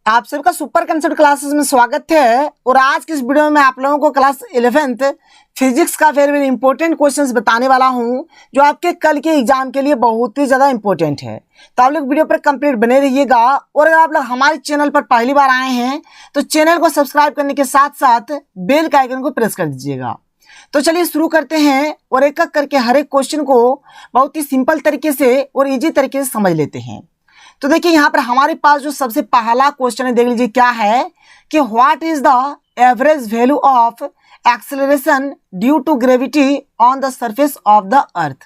आप सबका super concept classes में स्वागत है। और आज की इस वीडियो में मैं आप लोगों को क्लास 11th फिजिक्स का वेरी इंपॉर्टेंट क्वेश्चंस बताने वाला हूं, जो आपके कल के एग्जाम के लिए बहुत ही ज्यादा इंपॉर्टेंट है। तो आप लोग वीडियो पर कंप्लीट बने रहिएगा। और अगर आप लोग हमारे चैनल पर पहली बार आए हैं तो चैनल को सब्सक्राइब करने के साथ साथ बेल के आइकन को प्रेस कर दीजिएगा। तो चलिए शुरू करते हैं और एक एक करके हर एक क्वेश्चन को बहुत ही सिंपल तरीके से और इजी तरीके से समझ लेते हैं। तो देखिए यहाँ पर हमारे पास जो सबसे पहला क्वेश्चन है, देख लीजिए क्या है कि what is the average value of acceleration due to gravity on the surface of the earth.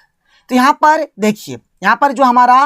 तो यहाँ पर देखिए, यहाँ पर जो हमारा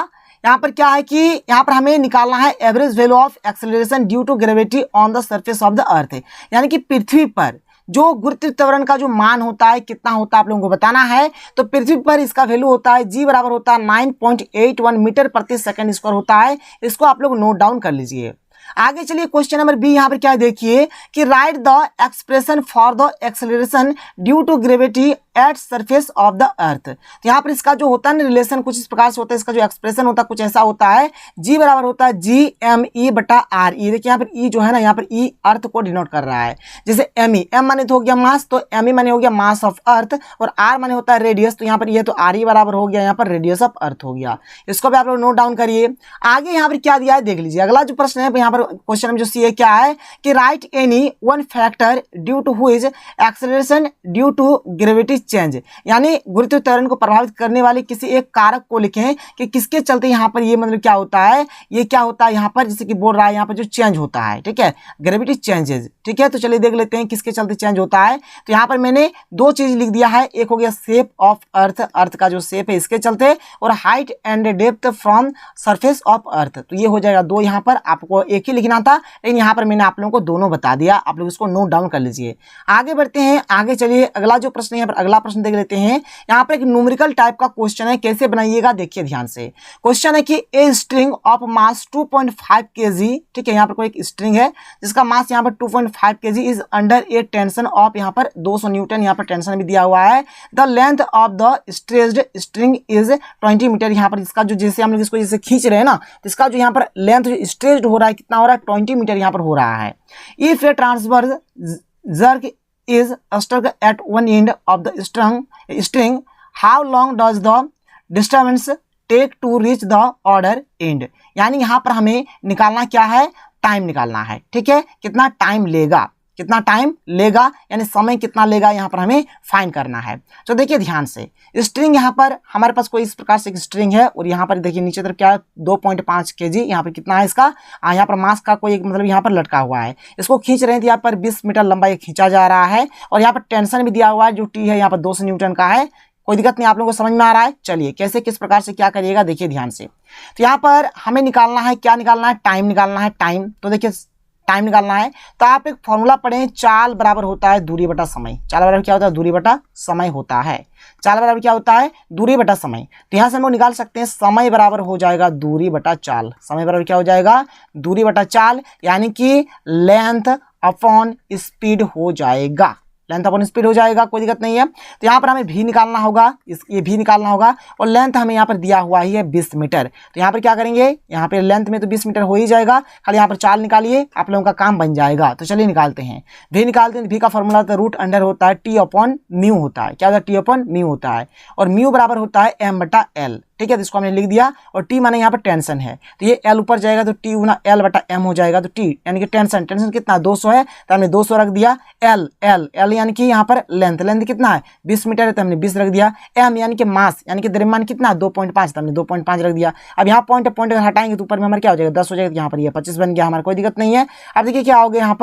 यहाँ पर क्या है कि यहाँ पर हमें निकालना है average value of acceleration due to gravity on the surface of the earth, यानी कि पृथ्वी पर जो गुरुत्व त्वरण का जो मान होता है कितना होता है आप लोगों को बताना है। तो पृथ्वी पर इसका वैल्यू होता है जी बराबर होता है 9.81 मीटर प्रति सेकंड स्क्वायर होता है। इसको आप लोग नोट डाउन कर लीजिए। आगे चलिए क्वेश्चन नंबर बी, यहाँ पर क्या है देखिए कि write the expression for the acceleration due to gravity at surface of the earth. तो यहाँ पर इसका जो होता है ना रिलेशन कुछ इस प्रकार से होता है, इसका जो एक्सप्रेशन होता है कुछ ऐसा होता है, जी बराबर होता है जी एम ई बटा आर ई। देखिए यहाँ पर ई जो है ना, यहाँ पर ई अर्थ को डिनोट कर रहा है। जैसे एम ई, एम माने तो हो गया मास, तो एम ई माने हो गया मास ऑफ अर्थ, और आर माने होता है रेडियस। तो यहाँ पर ये तो आर ई बराबर हो गया यहाँ पर रेडियस ऑफ अर्थ हो गया। इसको भी आप लोग नोट डाउन करिए। आगे यहाँ पर क्या दिया है देख लीजिए। अगला जो प्रश्न है यहाँ पर क्वेश्चन में जो सी है क्या है कि write any one factor due to which acceleration due to gravity change, यानी गुरुत्व त्वरण को प्रभावित करने वाले किसी एक कारक को लिखें कि किसके चलते यहाँ पर ये मतलब क्या होता है, ये क्या होता है यहाँ पर, जैसे कि बोल रहा है यहाँ पर जो चेंज होता है, ठीक है, ग्रेविटी चेंजेज। ठीक है, तो चलिए देख लेते हैं किसके चलते चेंज होता है। तो यहाँ पर मैंने दो चीज लिख दिया है, एक हो गया शेप ऑफ अर्थ, अर्थ का जो शेप है इसके चलते, और height and depth from surface of earth. तो ये हो जाएगा दो। यहाँ पर आपको एक ही लिखना था, लेकिन यहाँ पर मैंने आप लोगों को दोनों बता दिया। आप लोग इसको नोट डाउन कर लीजिए। आगे बढ़ते हैं, आगे चलिए अगला जो प्रश्न है यहाँ पर, अगला प्रश्न देख लेते हैं। यहाँ पर एक न्यूमेरिकल टाइप का क्वेश्चन है, कैसे बनाइएगा देखिए ध्यान से। क्वेश्चन है कि a string of mass 2.5 kg, ठीक है, यहाँ पर कोई एक स्ट्रिंग है जिसका मास यहाँ पर 2.5 kg is under A tension of यहाँ पर 200 न्यूटन, यहाँ पर टेंशन भी दिया हुआ है। The length of the stretched string is 20 metre. यहाँ पर इसका जो जैसे हम लोग इसको जैसे खींच रहे हैं ना, तो इसका जो यहाँ पर लेंथ जो स्ट्रेच्ड हो रहा है कितना हो रहा है, 20 मीटर यहाँ पर हो रहा है। If A transverse jerk is stuck at one end of the string, how long does the distance take to reach the other end। यानी यहाँ पर हमें निकालना क्या है, टाइम निकालना है। ठीक है, कितना टाइम लेगा, कितना टाइम लेगा यानी समय कितना लेगा, यहाँ पर हमें फाइंड करना है। तो देखिए ध्यान से, स्ट्रिंग यहाँ पर हमारे पास कोई इस प्रकार से एक स्ट्रिंग है, और यहाँ पर देखिए नीचे तरफ क्या है 2.5 kg, यहाँ पर कितना है इसका, यहाँ पर मास का कोई एक मतलब यहाँ पर लटका हुआ है। इसको खींच रहे हैं तो यहाँ पर 20 मीटर लंबा ये खींचा जा रहा है, और यहाँ पर टेंशन भी दिया हुआ है जो टी है यहाँ पर 200 न्यूटन का है। कोई दिक्कत नहीं, आप लोगों को समझ में आ रहा है। चलिए कैसे किस प्रकार से क्या करिएगा देखिए ध्यान से। तो यहाँ पर हमें निकालना है, क्या निकालना है, टाइम निकालना है, टाइम। तो देखिए टाइम निकालना है तो आप एक फॉर्मूला पढ़ें, चाल बराबर होता है दूरी बटा समय। चाल बराबर क्या होता है, दूरी बटा समय होता है। चाल बराबर क्या होता है, दूरी बटा समय। तो यहाँ से हम लोग निकाल सकते हैं समय बराबर हो जाएगा दूरी बटा चाल। समय बराबर क्या हो जाएगा, दूरी बटा चाल, यानी कि लेंथ अपॉन स्पीड हो जाएगा, लेंथ अपॉन स्पीड हो जाएगा, कोई दिक्कत नहीं है। तो यहाँ पर हमें भी निकालना होगा, ये भी निकालना होगा, और लेंथ हमें यहाँ पर दिया हुआ ही है 20 मीटर। तो यहाँ पर क्या करेंगे, यहाँ पे लेंथ में तो 20 मीटर हो ही जाएगा, खाली यहाँ पर चाल निकालिए, आप लोगों का काम बन जाएगा। तो चलिए निकालते हैं, भी निकालते हैं। भी का फॉर्मूला होता है रूट अंडर होता है टी अपॉन म्यू होता है, क्या होता है, टी अपॉन म्यू होता है, और म्यू बराबर होता है एम बटा एल। ठीक है, तो इसको हमने लिख दिया, और टी माने यहाँ पर टेंशन है, तो ये एल ऊपर जाएगा तो टी गुना एल बटा एम हो जाएगा। तो टी यानी कि टेंशन, टेंशन कितना 200 है, तो हमने 200 रख दिया। एल एल एल यानी कि यहाँ पर लेंथ, लेंथ कितना है 20 मीटर है, तो हमने 20 रख दिया। एम यानी कि मास, यानी कि द्रव्यमान कितना 2.5, तो हमने 2.5 रख दिया। अब यहाँ पॉइंट पॉइंट हटाएंगे तो ऊपर में हमारा क्या हो जाएगा 10 हो जाएगा, यहाँ पर ये 25 बन गया हमारा, कोई दिक्कत नहीं है। अब देखिए क्या हो गया, यहाँ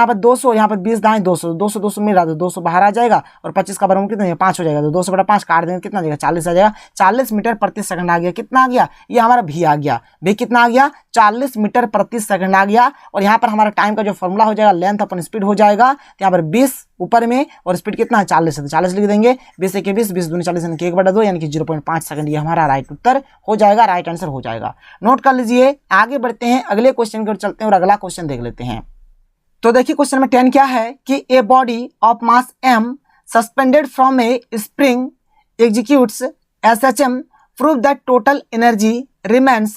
पर 200, यहाँ पर 20 दाएं 200, 200 200 मिल रहा था, 200 बाहर आ जाएगा, और 25 का बराबर कितना 5 हो जाएगा, तो 200 बटा 5 काट देंगे कितना आ जाएगा 40 आ जाएगा। 40 मीटर प्रति सेकंड आ गया। कितना आ गया, ये हमारा भी आ गया, भी कितना आ गया 40 मीटर प्रति सेकंड आ गया। और यहाँ पर हमारा टाइम का जो फॉर्मूला हो जाएगा लेंथ अपन स्पीड हो जाएगा, तो यहाँ पर 20 ऊपर में और स्पीड कितना है 40 है, तो 40 लिख देंगे। 20 एक 20, 20 दूनी 40 यानी कि 1/2 यानी कि 0.5 सेकंड, ये हमारा राइट उत्तर हो जाएगा, राइट आंसर हो जाएगा। नोट कर लीजिए। आगे बढ़ते हैं, अगले क्वेश्चन की ओर चलते हैं और अगला क्वेश्चन देख लेते हैं। तो देखिए क्वेश्चन नंबर 10 क्या है कि a body of mass m suspended from A spring executes SHM, prove that total energy remains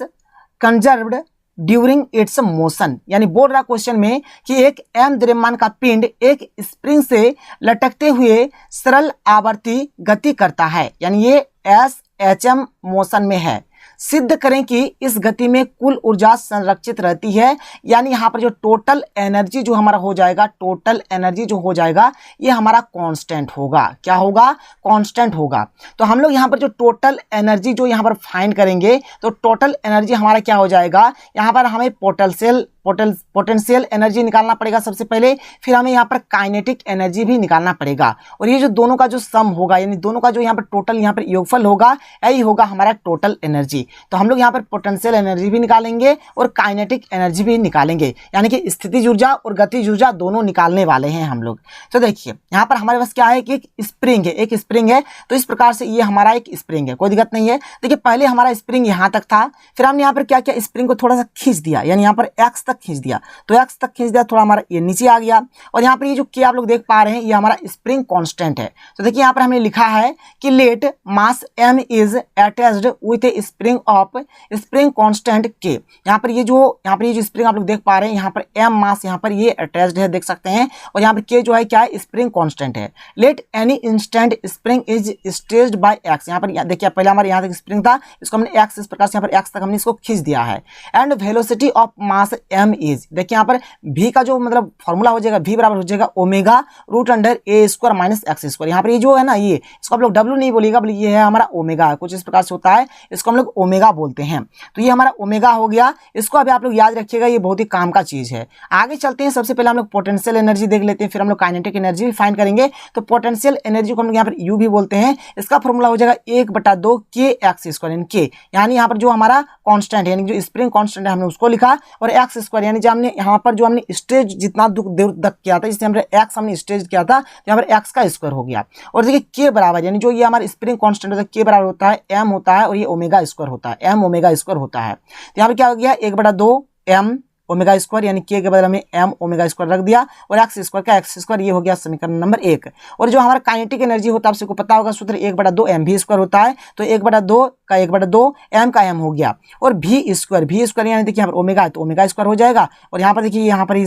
conserved during its motion, यानी बोल रहा क्वेश्चन में कि एक m द्रव्यमान का पिंड एक स्प्रिंग से लटकते हुए सरल आवर्ती गति करता है, यानी ये SHM मोशन में है। सिद्ध करें कि इस गति में कुल ऊर्जा संरक्षित रहती है, यानी यहाँ पर जो टोटल एनर्जी जो हमारा हो जाएगा, टोटल एनर्जी जो हो जाएगा ये हमारा कांस्टेंट होगा। क्या होगा? कांस्टेंट होगा। तो हम लोग यहाँ पर जो टोटल एनर्जी जो यहाँ पर फाइंड करेंगे तो टोटल एनर्जी हमारा क्या हो जाएगा, यहाँ पर हमें पोटेंशियल एनर्जी निकालना पड़ेगा सबसे पहले, फिर हमें यहाँ पर काइनेटिक एनर्जी भी निकालना पड़ेगा, और ये जो दोनों का जो सम होगा, यानी दोनों का जो यहाँ पर टोटल यहाँ पर योगफल होगा, यही होगा हमारा टोटल एनर्जी। तो हम लोग यहाँ पर पोटेंशियल एनर्जी भी निकालेंगे और काइनेटिक एनर्जी भी निकालेंगे, यानी कि स्थितिज ऊर्जा और गतिज ऊर्जा दोनों निकालने वाले हैं हम लोग। तो देखिए यहाँ पर हमारे पास क्या है कि एक स्प्रिंग है, तो इस प्रकार से ये हमारा एक स्प्रिंग है, कोई दिक्कत नहीं है। देखिए पहले हमारा स्प्रिंग यहाँ तक था, फिर हमने यहाँ पर क्या किया, स्प्रिंग को थोड़ा सा खींच दिया, यानी यहाँ पर x तक खींच दिया, तो x तक खींच दिया, थोड़ा हमारा ये नीचे आ गया, और यहाँ पर ये जो k आप लोग देख पा रहे हैं ये हमारा स्प्रिंग कांस्टेंट है। तो देखिए यहाँ पर हमने लिखा है कि let mass m is attached with a spring of spring constant k। यहाँ पर ये जो स्प्रिंग आप लोग देख पा रहे हैं, यहाँ पर m मास यहाँ पर ये अटैच्ड है, देख सकते हैं, और यहाँ पर k जो है क्या है, स्प्रिंग कांस्टेंट है। Let any instant spring is stretched by x। यहाँ पर देखिए पहले हमारे यहाँ तक स्प्रिंग था, इसको हमने x इस प्रकार से यहाँ पर x तक हमने इसको खींच दिया है। And velocity of mass m is, देखिए यहाँ पर v का जो मतलब फॉर्मूला हो जाएगा, v बराबर हो जाएगा omega root under a square minus x square. यहाँ पर ये जो है ना, ये इसको आप लोग w नहीं बोलिएगा, बल्कि ये है हमारा ओमेगा, कुछ इस प्रकार से होता है, इसको हम लोग ओमेगा बोलते हैं। तो ये हमारा ओमेगा हो गया, इसको अभी आप लोग याद रखिएगा, ये बहुत ही काम का चीज है। आगे चलते हैं, सबसे पहले हम लोग पोटेंशियल एनर्जी देख लेते हैं, फिर हम लोग काइनेटिक एनर्जी फाइंड करेंगे। तो पोटेंशियल एनर्जी को हम लोग यहाँ पर U भी बोलते हैं, इसका फॉर्मूला हो जाएगा 1/2 kx स्क्वायर, यानी k, यानी यहाँ पर जो हमारा कांस्टेंट है, यानी जो स्प्रिंग कांस्टेंट है हमने उसको लिखा, और x स्क्वायर यानी जो हमने यहाँ पर जो हमने स्ट्रेच जितना दूर तक किया था, जिससे हमने x हमने स्ट्रेच किया था, तो यहाँ पर x का स्क्वायर हो गया। और देखिए k बराबर, यानी जो ये हमारा स्प्रिंग कांस्टेंट होता है k बराबर होता है m होता है, और ये ओमेगा स्क्वायर होता है, m ओमेगा स्क्वायर होता है। तो यहाँ पर क्या हो गया, 1/2 m ओमेगा स्क्वायर, यानी k के बदले में m ओमेगा स्क्वायर रख दिया, और x स्क्वायर का x स्क्वायर, ये हो गया समीकरण नंबर 1। और जो हमारा काइनेटिक एनर्जी होता है आप सबको पता होगा, सूत्र 1/2 mv स्क्वायर होता है, तो 1/2 का 1/2 m का m हो गया, और v स्क्वायर यानी देखिए यहाँ पर ओमेगा है तो ओमेगा स्क्वायर हो जाएगा, और यहाँ पर देखिए यहाँ पर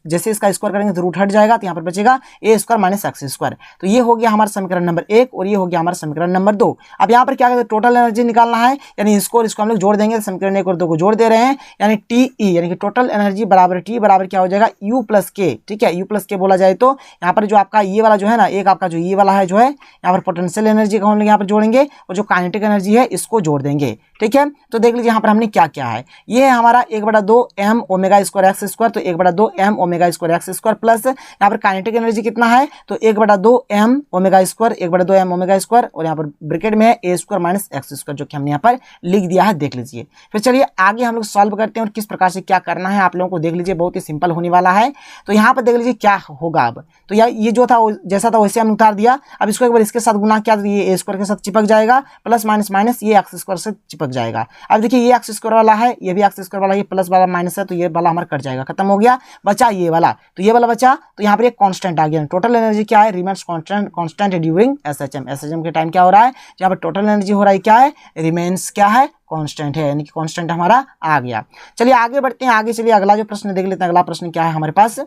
जैसे इसका स्क्वायर करेंगे तो रूट हट जाएगा, तो यहाँ पर बचेगा a square minus x square. तो ये हो गया हमारा समीकरण नंबर 1, और ये हो गया हमारा समीकरण नंबर 2। अब यहाँ पर क्या करते हैं, टोटल एनर्जी निकालना है, यानी इसको हम लोग जोड़ देंगे, समीकरण 1 और 2 को जोड़ दे रहे हैं, यानी TE यानी कि टोटल एनर्जी बराबर T बराबर क्या हो जाएगा, U प्लस K। ठीक है, U प्लस K बोला जाए तो यहाँ पर जो आपका ये वाला जो है ना, एक आपका जो ये वाला है जो है, यहाँ पर पोटेंशियल एनर्जी को हम लोग यहाँ पर जोड़ेंगे, और जो काइनेटिक एनर्जी है इसको जोड़ देंगे। ठीक है, तो देख लीजिए यहाँ पर हमने क्या किया है, ये है हमारा 1/2 m omega square x square, तो 1/2 m omega square x square, plus यहाँ पर काइनेटिक एनर्जी कितना है, तो 1/2 m omega square, 1/2 m omega square, और यहाँ पर ब्रैकेट में है a square minus x square, जो कि हमने यहाँ पर लिख दिया है, देख लीजिए। फिर चलिए आगे हम लोग सॉल्व करते हैं, और किस प्रकार से क्या करना है आप लोगों को देख लीजिए, बहुत ही सिंपल होने वाला है। तो यहाँ पर देख लीजिए क्या होगा। अब तो ये जो था जैसा था वैसे हमने उतार दिया, अब इसको एक बार इसके साथ गुना किया तो ये a स्क्वायर के साथ चिपक जाएगा, प्लस माइनस माइनस ये x स्क्वायर से चिपक जाएगा। अब देखिए ये x स्क्वायर वाला है, ये भी x स्क्वायर वाला, ये प्लस वाला माइनस है, तो ये वाला हमारा कट जाएगा, खत्म हो गया, बचा ये वाला, तो ये वाला बचा, तो यहाँ पर एक कांस्टेंट आ गया। टोटल एनर्जी क्या है, रिमेन्स कांस्टेंट ड्यूरिंग SHM के टाइम क्या हो रहा है, जहाँ पर टोटल एनर्जी हो रहा है क्या है, रिमेन्स क्या है, कांस्टेंट है, यानी कि कांस्टेंट हमारा आ गया। चलिए आगे बढ़ते हैं, आगे चलिए अगला जो प्रश्न देख लेते हैं। अगला प्रश्न क्या है हमारे पास,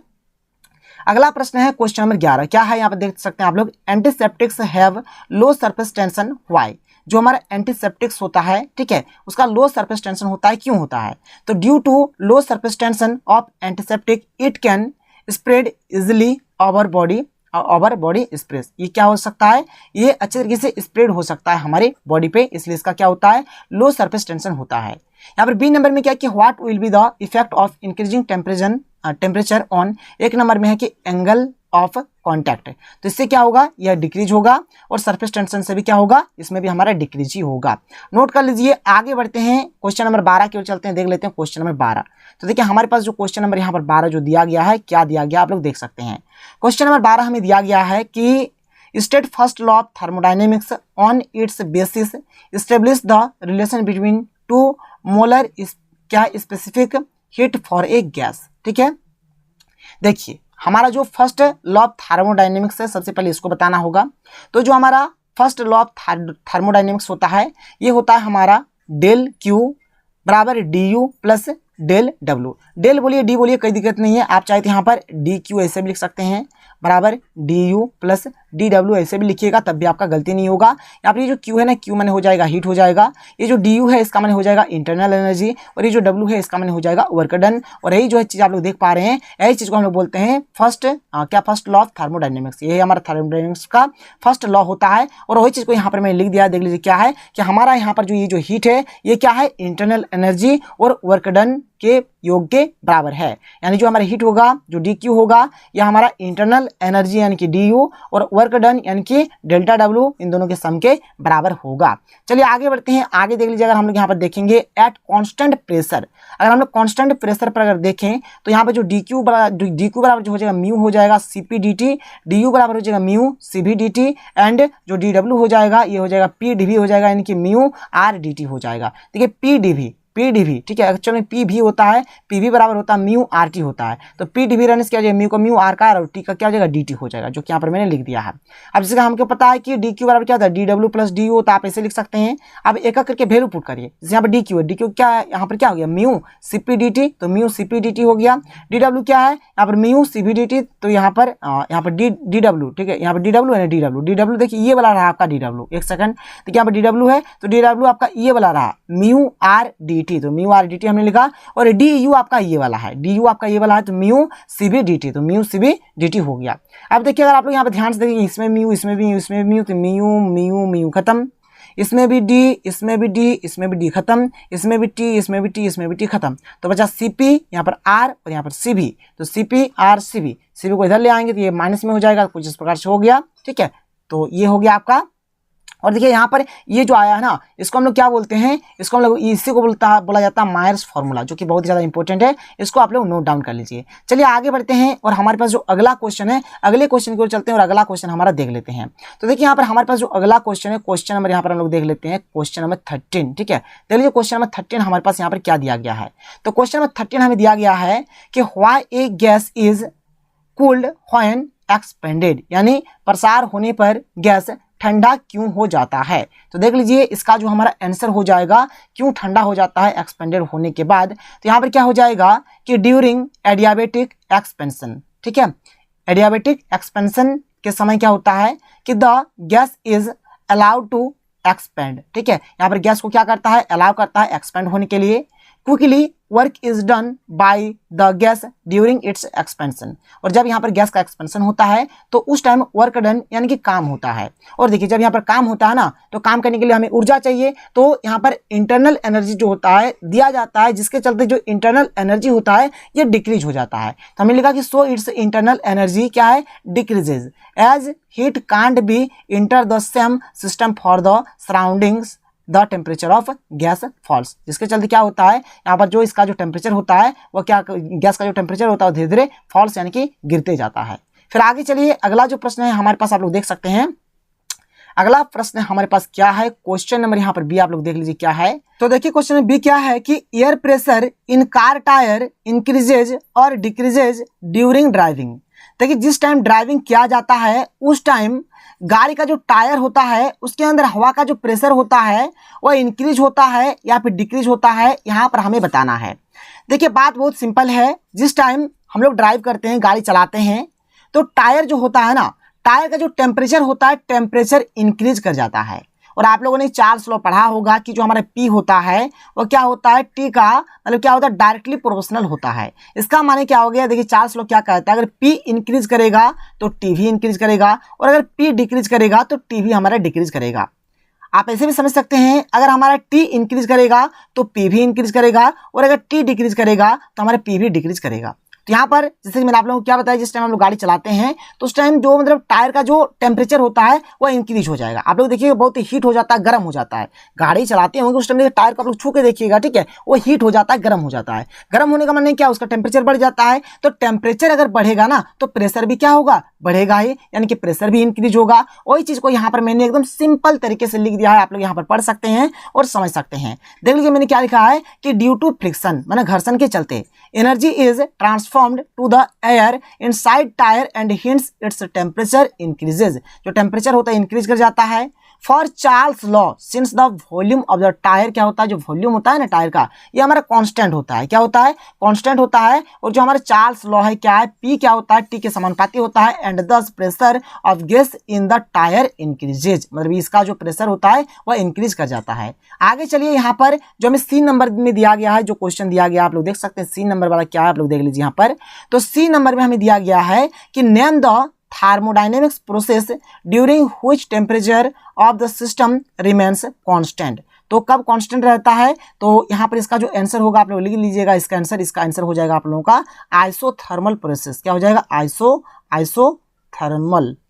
अगला प्रश्न है क्वेश्चन नंबर 11। क्या है यहाँ पर देख सकते हैं आप लोग, antiseptics have low surface tension why. जो हमारा एंटीसेप्टिक्स होता है, ठीक है, उसका लो सरफेस टेंशन होता है, क्यों होता है, तो due to low surface tension of antiseptic it can spread easily over body surface. ये क्या हो सकता है, ये अच्छे तरीके से स्प्रेड हो सकता है हमारे बॉडी पे, इसलिए इसका क्या होता है, लो सरफेस टेंशन होता है। यहाँ पर बी नंबर में क्या कि what will be the effect of increasing temperature on, एक नंबर में है कि एंगल ऑफ कॉन्टैक्ट, तो इससे क्या होगा, यह डिक्रीज होगा, और सरफेस टेंशन से भी क्या होगा, इसमें भी हमारा डिक्रीज ही होगा। नोट कर लीजिए। आगे बढ़ते हैं, क्वेश्चन नंबर 12 की ओर चलते हैं, देख लेते हैं क्वेश्चन नंबर 12। तो देखिए हमारे पास जो क्वेश्चन नंबर यहाँ पर 12 जो दिया गया है, क्या दिया गया आप लोग देख सकते हैं। क्वेश्चन नंबर 12 हमें दिया गया है कि state first law of thermodynamics on its basis establish the relation between two molar क्या specific heat for a gas. ठीक है, देखिए हमारा जो फर्स्ट लॉ ऑफ थर्मोडायनेमिक्स है, सबसे पहले इसको बताना होगा। तो जो हमारा फर्स्ट लॉ ऑफ थर्मोडायनेमिक्स होता है, ये होता है हमारा डेल क्यू बराबर D U plus del W. Del बोलिए डी बोलिए, कोई दिक्कत नहीं है। आप चाहे तो यहाँ पर डी क्यू ऐसे भी लिख सकते हैं बराबर D U plus D W ऐसे भी लिखिएगा, तब भी आपका गलती नहीं होगा। यहाँ पर ये जो क्यू है ना, क्यू माने हो जाएगा हीट हो जाएगा। ये जो डी यू है इसका माने हो जाएगा इंटरनल एनर्जी, और ये जो डब्ल्यू है इसका माने हो जाएगा वर्क डन। और यही जो है चीज़ आप लोग देख पा रहे हैं, यही चीज़ को हम लोग बोलते हैं फर्स्ट लॉ ऑफ थर्मोडायनेमिक्स। ये हमारा थर्मोडायनेमिक्स का फर्स्ट लॉ होता है। और वही चीज़ को यहाँ पर मैंने लिख दिया, देख लीजिए क्या है कि हमारा यहाँ पर जो ये जो हीट है ये क्या है, इंटरनल एनर्जी और वर्क डन के योग के बराबर है। यानी जो हमारा हीट होगा, जो डी क्यू होगा, यह हमारा इंटरनल एनर्जी यानी कि डी यू और वर्क डन यानी कि डेल्टा डब्ल्यू, इन दोनों के सम के बराबर होगा। चलिए आगे बढ़ते हैं। आगे देख लीजिए, अगर हम लोग यहाँ पर देखेंगे एट कांस्टेंट प्रेशर, अगर हम लोग कांस्टेंट प्रेशर पर अगर देखें तो यहाँ पर जो डी क्यू बराबर जो हो जाएगा म्यू हो जाएगा C P D T, D U बराबर हो जाएगा म्यू सी भी डी टी, एंड जो डी डब्ल्यू हो जाएगा ये हो जाएगा पी डी वी हो जाएगा, यानी कि म्यू आर डी टी हो जाएगा। देखिए पी डी वी, ठीक है, एक्चुअली में पी भी होता है, पी भी बराबर होता है म्यू आर टी होता है। तो पी डी वी रहने से क्या हो जाएगा, म्यू का म्यू आर का और टी का क्या हो जाएगा डी टी हो जाएगा, जो कि यहाँ पर मैंने लिख दिया है। अब जैसे हमको पता है कि डी क्यू बराबर क्या होता है, D W plus D you, तो आप ऐसे लिख सकते हैं। अब एक एक करके वैल्यू पुट करिए। जैसे यहाँ पर डी क्यू है, डी क्यू क्या है, यहाँ पर क्या हो गया mu C P D T, तो mu C P D T हो गया। डी डब्ल्यू क्या है, यहाँ पर mu C P D T, तो यहाँ पर डी डब्ल्यू, ठीक है, यहाँ पर डी डब्ल्यू है ना, डी डब्ल्यू देखिए ये वाला रहा आपका डी डब्ल्यू, एक सेकंड, देखिए यहाँ पर डी डब्ल्यू है, तो डी डब्ल्यू आपका ये वाला रहा म्यू आर डी टी, तो म्यू आर डी टी हमने लिखा। और डी यू आपका ये वाला है, डी यू आपका ये वाला है, तो mu C B D T, तो mu C B D T हो गया। अब देखिए अगर आप लोग यहाँ पर ध्यान से देखिए, इसमें म्यू, इसमें भी इसमें म्यू, तो म्यू म्यू म्यू खत्म, इसमें भी डी, इसमें भी डी, इसमें भी डी खत्म, इसमें भी टी, इसमें भी टी, इसमें भी टी खत्म, तो बचा सीपी, यहाँ पर आर और यहाँ पर सीबी, तो सीपी आर सीबी, सीबी को इधर ले आएंगे तो ये माइनस में हो जाएगा, कुछ इस प्रकार से हो गया, ठीक है। तो ये हो गया आपका। और देखिए यहाँ पर ये जो आया है ना, इसको हम लोग क्या बोलते हैं, इसको हम लोग इसी को बोला जाता है मायर्स फार्मूला, जो कि बहुत ही ज़्यादा इंपॉर्टेंट है। इसको आप लोग नोट डाउन कर लीजिए। चलिए आगे बढ़ते हैं, और हमारे पास जो अगला क्वेश्चन है, अगले क्वेश्चन की ओर चलते हैं और अगला क्वेश्चन हमारा देख लेते हैं। तो देखिए यहाँ पर हमारे पास जो अगला क्वेश्चन है, क्वेश्चन नंबर यहाँ पर हम लोग देख लेते हैं, क्वेश्चन नंबर 13, ठीक है। देख लीजिए क्वेश्चन नंबर 13 हमारे पास यहाँ पर क्या दिया गया है। तो क्वेश्चन नंबर 13 हमें दिया गया है कि why A gas is cooled when expanded, यानी प्रसार होने पर गैस ठंडा क्यों हो जाता है। तो देख लीजिए इसका जो हमारा आंसर हो जाएगा, क्यों ठंडा हो जाता है एक्सपेंडेड होने के बाद। तो यहाँ पर क्या हो जाएगा कि ड्यूरिंग एडियाबेटिक एक्सपेंशन, ठीक है, एडियाबेटिक एक्सपेंशन के समय क्या होता है कि the gas is allowed to expand, ठीक है, यहाँ पर गैस को क्या करता है, अलाउ करता है एक्सपेंड होने के लिए। Quickly work is done by the gas during its expansion, और जब यहाँ पर गैस का एक्सपेंशन होता है तो उस टाइम वर्क डन यानी कि काम होता है। और देखिए जब यहाँ पर काम होता है ना, तो काम करने के लिए हमें ऊर्जा चाहिए, तो यहाँ पर इंटरनल एनर्जी जो होता है दिया जाता है, जिसके चलते जो इंटरनल एनर्जी होता है ये डिक्रीज हो जाता है। तो हमें लिखा कि सो इट्स इंटरनल एनर्जी क्या है, decreases as heat can't be enter the same system for the surroundings the temperature of gas falls, जिसके चलते क्या होता है, यहाँ पर जो इसका जो टेम्परेचर होता है वो क्या, गैस का जो टेम्परेचर होता है वो धीरे धीरे फॉल्स यानी कि गिरते जाता है। फिर आगे चलिए अगला जो प्रश्न है हमारे पास, आप लोग देख सकते हैं अगला प्रश्न हमारे पास क्या है, क्वेश्चन नंबर यहाँ पर बी, आप लोग देख लीजिए क्या है। तो देखिए क्वेश्चन नंबर बी क्या है कि air pressure in car tyre increases और डिक्रीजेज ड्यूरिंग ड्राइविंग। देखिए जिस टाइम ड्राइविंग किया जाता है उस टाइम गाड़ी का जो टायर होता है उसके अंदर हवा का जो प्रेशर होता है वो इंक्रीज होता है या फिर डिक्रीज होता है, यहाँ पर हमें बताना है। देखिए बात बहुत सिंपल है, जिस टाइम हम लोग ड्राइव करते हैं, गाड़ी चलाते हैं, तो टायर जो होता है ना, टायर का जो टेम्परेचर होता है, टेम्परेचर इंक्रीज कर जाता है। और आप लोगों ने चार्ल्स लॉ पढ़ा होगा कि जो हमारा P होता है वो क्या होता है, T का मतलब क्या होता है, डायरेक्टली प्रोपोर्शनल होता है। इसका माने क्या हो गया, देखिए चार्ल्स लॉ क्या कहता है, अगर P इंक्रीज करेगा तो T भी इंक्रीज करेगा, और अगर P डिक्रीज करेगा तो T भी हमारा डिक्रीज करेगा। आप ऐसे भी समझ सकते हैं, अगर हमारा T इंक्रीज करेगा तो P भी इंक्रीज करेगा, और अगर T डिक्रीज करेगा तो हमारा P भी डिक्रीज करेगा। तो यहाँ पर जैसे कि मैंने आप लोगों को क्या बताया, जिस टाइम हम लोग गाड़ी चलाते हैं तो उस टाइम जो मतलब टायर का जो टेम्परेचर होता है वो इंक्रीज हो जाएगा। आप लोग देखिए बहुत ही हीट हो जाता है, गर्म हो जाता है, गाड़ी चलाते होंगे उस टाइम टायर को आप लोग छू के देखिएगा, ठीक है, वो हीट हो जाता है, गर्म हो जाता है। गर्म होने का मतलब क्या, उसका टेम्परेचर बढ़ जाता है। तो टेम्परेचर अगर बढ़ेगा ना तो प्रेशर भी क्या होगा, बढ़ेगा ही, यानी कि प्रेशर भी इंक्रीज होगा। वही चीज को यहाँ पर मैंने एकदम सिंपल तरीके से लिख दिया है, आप लोग यहाँ पर पढ़ सकते हैं और समझ सकते हैं। देख लीजिए मैंने क्या लिखा है कि ड्यू टू फ्रिक्शन माने घर्षण के चलते energy is transformed to the air inside tyre and hence its temperature increases, जो टेम्परेचर होता है इंक्रीज कर जाता है। For Charles law since the volume of the tyre, क्या होता है, जो वॉल्यूम होता है ना टायर का, ये हमारा कांस्टेंट होता है, क्या होता है, कांस्टेंट होता है। और जो हमारा चार्ल्स लॉ है क्या है, पी क्या होता है, टी के समानुपाती होता है। एंड दस pressure of gas in the tyre increases, मतलब इसका जो प्रेशर होता है वह इंक्रीज कर जाता है। आगे चलिए यहाँ पर जो हमें सी नंबर में दिया गया है, जो क्वेश्चन दिया गया आप लोग देख सकते हैं सी नंबर वाला क्या है, आप लोग देख लीजिए यहाँ पर। तो सी नंबर में हमें दिया गया है कि name the thermodynamics process during which temperature of the system remains constant। तो कब कांस्टेंट रहता है, तो यहाँ पर इसका जो आंसर होगा आप लोग लिख लीजिएगा, इसका आंसर हो जाएगा आप लोगों का आइसोथर्मल प्रोसेस। क्या हो जाएगा,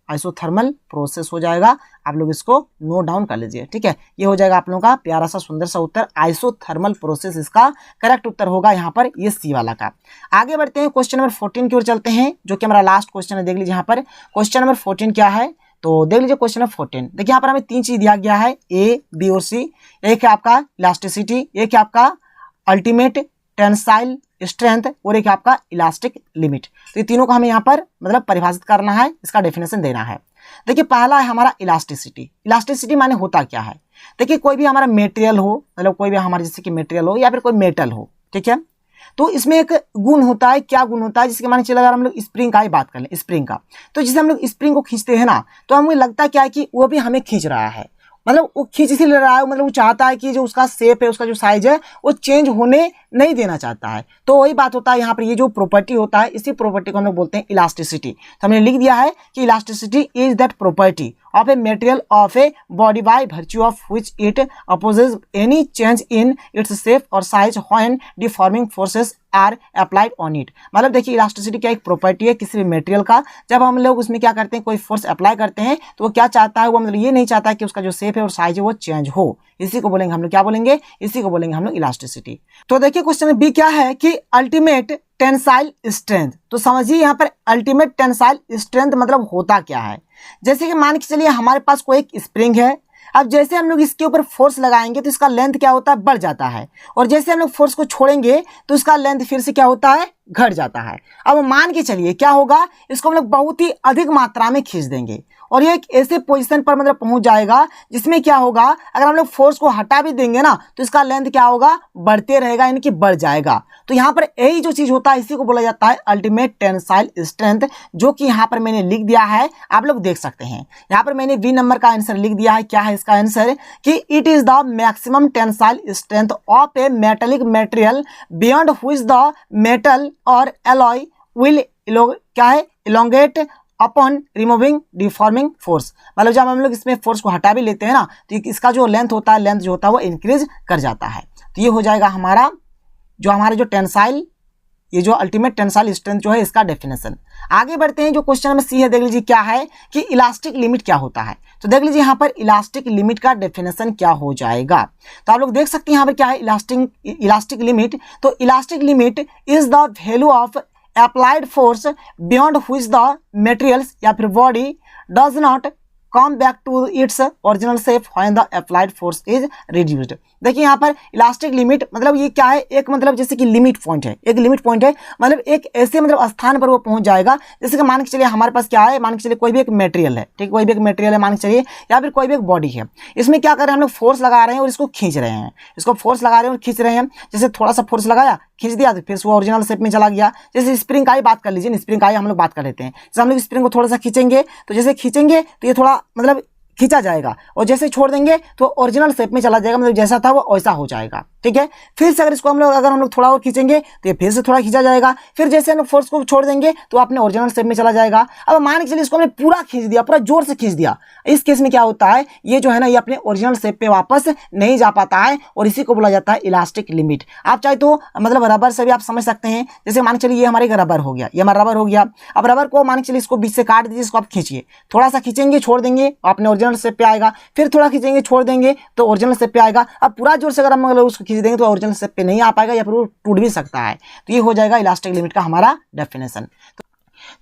आइसोथर्मल प्रोसेस हो जाएगा। आप लोग इसको नोट डाउन कर लीजिए, ठीक है। ये हो जाएगा आप लोगों का प्यारा सा सुंदर सा उत्तर, आइसोथर्मल प्रोसेस इसका करेक्ट उत्तर होगा यहाँ पर, ये सी वाला का। आगे बढ़ते हैं, क्वेश्चन नंबर 14 की ओर चलते हैं, जो कि हमारा लास्ट क्वेश्चन है। देख लीजिए यहाँ पर क्वेश्चन नंबर 14 क्या है, तो देख लीजिए क्वेश्चन नंबर 14। देखिए यहाँ पर हमें तीन चीज दिया गया है, ए, बी और सी। एक है आपका इलास्टिसिटी, एक है आपका अल्टीमेट टेंसाइल स्ट्रेंथ और एक आपका इलास्टिक लिमिट। तो ये तीनों को हमें यहाँ पर मतलब परिभाषित करना है, इसका डेफिनेशन देना है। देखिए पहला है हमारा इलास्टिसिटी। इलास्टिसिटी माने होता क्या है, देखिए कोई भी हमारा मेटेरियल हो, मतलब कोई भी हमारे जैसे कि मेटेरियल हो या फिर कोई मेटल हो, ठीक है, तो इसमें एक गुण होता है, क्या गुण होता है, जिसके माने चले अगर हम लोग स्प्रिंग का ही बात कर लें, स्प्रिंग का, तो जिसे हम लोग स्प्रिंग को खींचते हैं ना, तो हमें लगता है क्या है कि वो भी हमें खींच रहा है, मतलब वो खींच इसीलिए रहा है, मतलब वो चाहता है कि जो उसका शेप है, उसका जो साइज है वो चेंज होने नहीं देना चाहता है। तो वही बात होता है यहाँ पर, ये जो प्रॉपर्टी होता है इसी प्रॉपर्टी को हम लोग बोलते हैं इलास्टिसिटी। तो हमने लिख दिया है कि elasticity is that property of a material of a body by virtue of which it opposes any change in its shape or size when deforming forces are applied on it। मतलब देखिए elasticity क्या एक property है किसी भी material का, जब हम लोग उसमें क्या करते हैं कोई फोर्स अप्लाई करते हैं तो वो क्या चाहता है, वो मतलब ये नहीं चाहता है कि उसका जो शेप है और साइज है वो चेंज हो। इसी को बोलेंगे हम लोग, क्या बोलेंगे, इसी को बोलेंगे हम लोग इलास्टिसिटी। तो देखिए क्वेश्चन बी क्या है कि अल्टीमेट टेंसाइल स्ट्रेंथ। तो समझिए यहाँ पर अल्टीमेट टेंसाइल स्ट्रेंथ मतलब होता क्या है। जैसे कि मान के चलिए हमारे पास कोई एक स्प्रिंग है, अब जैसे हम लोग इसके ऊपर फोर्स लगाएंगे तो इसका लेंथ क्या होता है, बढ़ जाता है, और जैसे हम लोग फोर्स को छोड़ेंगे तो इसका लेंथ फिर से क्या होता है, घट जाता है। अब मान के चलिए क्या होगा, इसको हम लोग बहुत ही अधिक मात्रा में खींच देंगे और ये एक ऐसे पोजीशन पर मतलब पहुंच जाएगा जिसमें क्या होगा, अगर हम लोग फोर्स को हटा भी देंगे ना तो इसका लेंथ क्या होगा, बढ़ते रहेगा, यानी कि बढ़ जाएगा। तो यहाँ पर यही जो चीज होता है इसी को बोला जाता है अल्टीमेट टेंसाइल स्ट्रेंथ, जो कि यहाँ पर मैंने लिख दिया है, आप लोग देख सकते हैं। यहाँ पर मैंने बी नंबर का आंसर लिख दिया है। क्या है इसका आंसर कि it is the maximum tensile strength of A metallic material beyond which the metal और एलॉय विल क्या है, elongate upon removing deforming force. मतलब जब हम लोग इसमें फोर्स को हटा भी लेते हैं ना तो इसका जो लेंथ होता है, लेंथ जो होता है वो इंक्रीज कर जाता है। तो ये हो जाएगा हमारा जो टेंसाइल, ये जो अल्टीमेट टेंसाइल स्ट्रेंथ जो है इसका डेफिनेशन। आगे बढ़ते हैं, जो क्वेश्चन नंबर सी है, देख लीजिए क्या है कि इलास्टिक लिमिट क्या होता है। तो देख लीजिए यहाँ पर इलास्टिक लिमिट का डेफिनेशन क्या हो जाएगा। तो आप लोग देख सकते हैं यहाँ पर क्या है इलास्टिक लिमिट। तो elastic limit is the value of applied force beyond which the materials या फिर body does not come back to its original shape when the applied force is reduced। देखिए यहाँ पर इलास्टिक लिमिट मतलब ये क्या है, एक मतलब जैसे कि लिमिट पॉइंट है, एक लिमिट पॉइंट है, मतलब एक ऐसे मतलब स्थान पर वो पहुंच जाएगा। जैसे कि मान के चलिए हमारे पास क्या है, मान के चलिए कोई भी एक मटेरियल है, ठीक, कोई भी एक मटेरियल है मान के चलिए, या फिर कोई भी एक बॉडी है, इसमें क्या कर रहे हैं हम लोग फोर्स लगा रहे हैं और इसको खींच रहे हैं, इसको फोर्स लगा रहे हैं और खींच रहे हैं। जैसे थोड़ा सा फोर्स लगाया, खींच दिया, तो फिर वो ओरिजिनल शेप में चला गया। जैसे स्प्रिंग का ही बात कर लीजिए, स्प्रिंग का ही हम लोग बात कर लेते हैं। जैसे हम लोग स्प्रिंग को थोड़ा सा खींचेंगे तो जैसे खींचेंगे तो ये थोड़ा मतलब खींचा जाएगा, और जैसे छोड़ देंगे तो ओरिजिनल शेप में चला जाएगा, मतलब जैसा था वो वैसा हो जाएगा, ठीक है। फिर से अगर इसको हम लोग थोड़ा और खींचेंगे तो ये फिर से थोड़ा खींचा जाएगा, फिर जैसे हम लोग फोर्स को छोड़ देंगे तो अपने ओरिजिनल शेप में चला जाएगा। अब मान के चलिए इसको हमने पूरा खींच दिया, पूरा जोर से खींच दिया, इस केस में क्या होता है, ये जो है ना ये अपने ओरिजिनल शेप पे वापस नहीं जा पाता है, और इसी को बोला जाता है इलास्टिक लिमिट। आप चाहे तो मतलब रबर से भी आप समझ सकते हैं। जैसे मान के चलिए ये हमारे रबर हो गया, ये हमारा रबर हो गया। अब रबर को मान के चलिए इसको बीच से काट दीजिए, इसको आप खींचिए, थोड़ा सा खींचेंगे, छोड़ देंगे, अपने ओरिजिनल शेप पे आएगा, फिर थोड़ा खींचेंगे, छोड़ देंगे तो ओरिजिनल शेप पे आएगा। अब पूरा जोर से अगर हम उसको खींच देंगे तो ओरिजिनल शेप पे नहीं आ पाएगा, या फिर वो टूट भी सकता है। तो ये हो जाएगा इलास्टिक लिमिट का हमारा डेफिनेशन।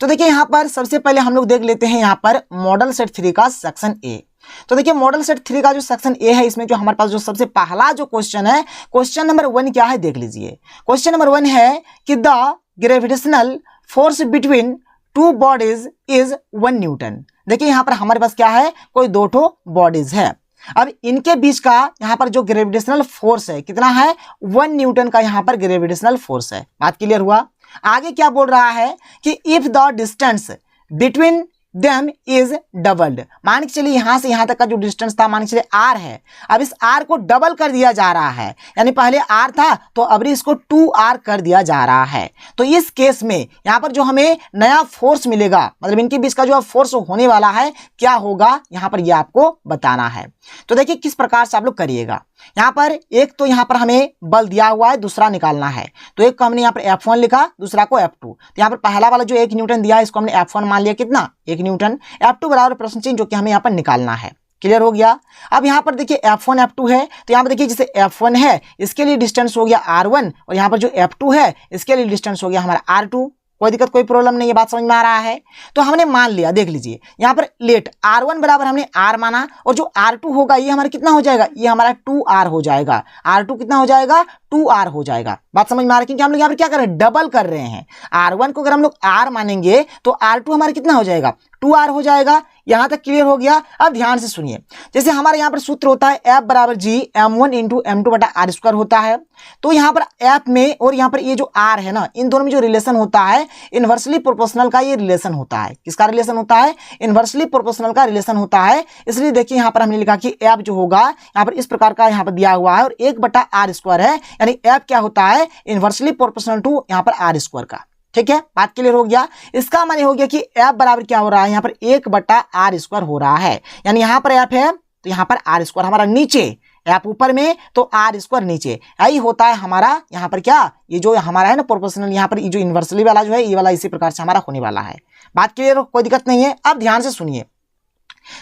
तो देखिए यहाँ पर सबसे पहले हम लोग देख लेते हैं यहाँ पर मॉडल सेट 3 का सेक्शन ए। तो देखिए मॉडल सेट 3 का जो सेक्शन ए है, इसमें जो हमारे पास जो सबसे पहला जो क्वेश्चन है, क्वेश्चन नंबर 1 क्या है, देख लीजिए। क्वेश्चन नंबर 1 है कि the gravitational force between 2 bodies is 1 Newton. देखिए यहाँ पर हमारे पास क्या है, कोई 2 ठो बॉडीज है। अब इनके बीच का यहाँ पर जो ग्रेविटेशनल फोर्स है कितना है, 1 न्यूटन का यहाँ पर ग्रेविटेशनल फोर्स है। बात क्लियर हुआ। आगे क्या बोल रहा है कि if the distance between them is doubled, मान के चलिए यहां से यहां तक का जो डिस्टेंस था मान के चलिए r है, अब इस r को डबल कर दिया जा रहा है, यानी पहले r था तो अब इसको 2r कर दिया जा रहा है। तो इस केस में यहां पर जो हमें नया फोर्स मिलेगा, मतलब इनके बीच का जो फोर्स होने वाला है क्या होगा, यहां पर यह आपको बताना है। तो देखिए किस प्रकार से आप लोग करिएगा। यहाँ पर एक तो यहाँ पर हमें बल दिया हुआ है, दूसरा निकालना है। तो एक को हमने यहाँ पर F1 लिखा, दूसरा को F2। तो यहाँ पर पहला वाला जो 1 न्यूटन दिया है इसको हमने F1 मान लिया, कितना 1 न्यूटन। F2 बराबर प्रश्न चिन्ह जो कि हमें यहाँ पर निकालना है। क्लियर हो गया। अब यहाँ पर देखिए F1 F2 है, तो यहाँ पर देखिए जैसे F1 है इसके लिए डिस्टेंस हो गया R1 और यहाँ पर जो F2 है इसके लिए डिस्टेंस हो गया हमारा R2। कोई दिक्कत कोई प्रॉब्लम नहीं है, बात समझ में आ रहा है। तो हमने मान लिया, देख लीजिए यहाँ पर लेट R1 बराबर हमने R माना और जो R2 होगा ये हमारा कितना हो जाएगा, ये हमारा 2R हो जाएगा। R2 कितना हो जाएगा, 2R हो जाएगा। बात समझ में आ रही है, क्योंकि हम लोग यहाँ पर क्या कर रहे हैं, डबल कर रहे हैं। R1 को अगर हम लोग R मानेंगे तो R2 हमारा कितना हो जाएगा, 2R हो जाएगा। यहां तक क्लियर हो गया। अब ध्यान से सुनिए, जैसे हमारे यहां पर सूत्र होता है F बराबर G m1 इंटू m2 बटा R स्क्वायर होता है। तो यहां पर F में और यहां पर ये जो R है ना, इन दोनों में जो रिलेशन होता है इनवर्सली प्रोपोर्शनल का ये रिलेशन होता है। किसका रिलेशन होता है, इनवर्सली प्रोपोर्शनल का रिलेशन होता है। इसलिए देखिए यहां पर हमने लिखा कि F जो होगा यहां पर इस प्रकार का यहां पर दिया हुआ है और 1 बटा R स्क्वायर है, यानी F क्या होता है, इनवर्सली प्रोपोर्शनल टू यहां पर R स्क्वायर का। ठीक है, बात क्लियर हो गया। इसका माने हो गया कि F बराबर क्या हो रहा है, यहाँ पर 1 बटा R स्क्वायर हो रहा है, यानी यहाँ पर F है तो यहाँ पर R स्क्वायर हमारा नीचे, F ऊपर में तो R स्क्वायर नीचे। यही होता है हमारा यहाँ पर क्या, ये जो हमारा है ना प्रोपोर्शनल, यहाँ पर ये जो इनवर्सली वाला जो है ये वाला इसी प्रकार से हमारा होने वाला है। बात क्लियर हो, कोई दिक्कत नहीं है। अब ध्यान से सुनिए,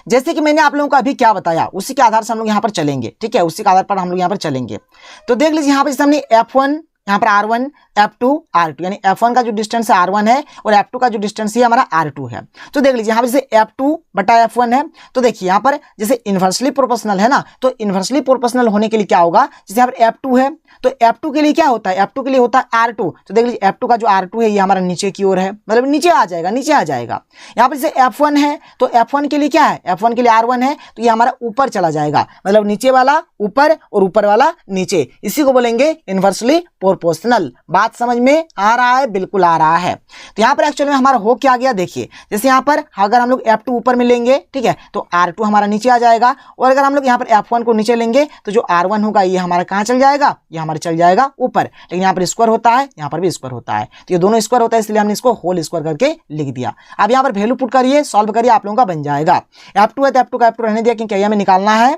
जैसे कि मैंने आप लोगों को अभी क्या बताया उसी के आधार से हम लोग यहाँ पर चलेंगे। ठीक है, उसी के आधार पर हम लोग यहाँ पर चलेंगे। तो देख लीजिए यहाँ पर जैसे हमने F1 यहाँ पर R1 F2 R2, यानी F1 का जो डिस्टेंस है R1 है और F2 का जो डिस्टेंस है हमारा R2 है। तो देख लीजिए यहाँ पर जैसे F2 बटा F1 है, तो देखिए यहाँ पर जैसे इनवर्सली प्रोपोर्शनल है ना, तो इनवर्सली प्रोपोर्शनल होने के लिए क्या होगा, जैसे यहाँ पर F2 है तो F2 के लिए क्या होता है, F2 के लिए होता है R2। तो देख लीजिए F2 का जो R2 है ये हमारा नीचे की ओर है, मतलब नीचे आ जाएगा, नीचे आ जाएगा। यहाँ पर जैसे F1 है तो F1 के लिए क्या है, F1 के लिए R1 है तो ये हमारा ऊपर चला जाएगा, मतलब नीचे वाला ऊपर और ऊपर वाला नीचे, इसी को बोलेंगे इनवर्सली प्रोपोर्शनल। बात समझ में आ रहा है, बिल्कुल आ रहा है। तो यहाँ पर एक्चुअली में हमारा हो क्या गया, देखिए जैसे यहाँ पर अगर हम लोग F2 ऊपर में लेंगे, ठीक है, तो R2 हमारा नीचे आ जाएगा, और अगर हम लोग यहाँ पर F1 को नीचे लेंगे तो जो R1 होगा ये हमारा कहाँ चल जाएगा, ये हमारा चल जाएगा ऊपर। लेकिन यहाँ पर स्क्वायर होता है, यहाँ पर भी स्क्वायर होता है, तो ये दोनों स्क्वायर होता है, इसलिए हमने इसको होल स्क्वायर करके लिख दिया। अब यहाँ पर वैल्यू पुट करिए, सॉल्व करिए, आप लोगों का बन जाएगा। F2 है तो F2 का F2 रहने दिया, क्योंकि हमें निकालना है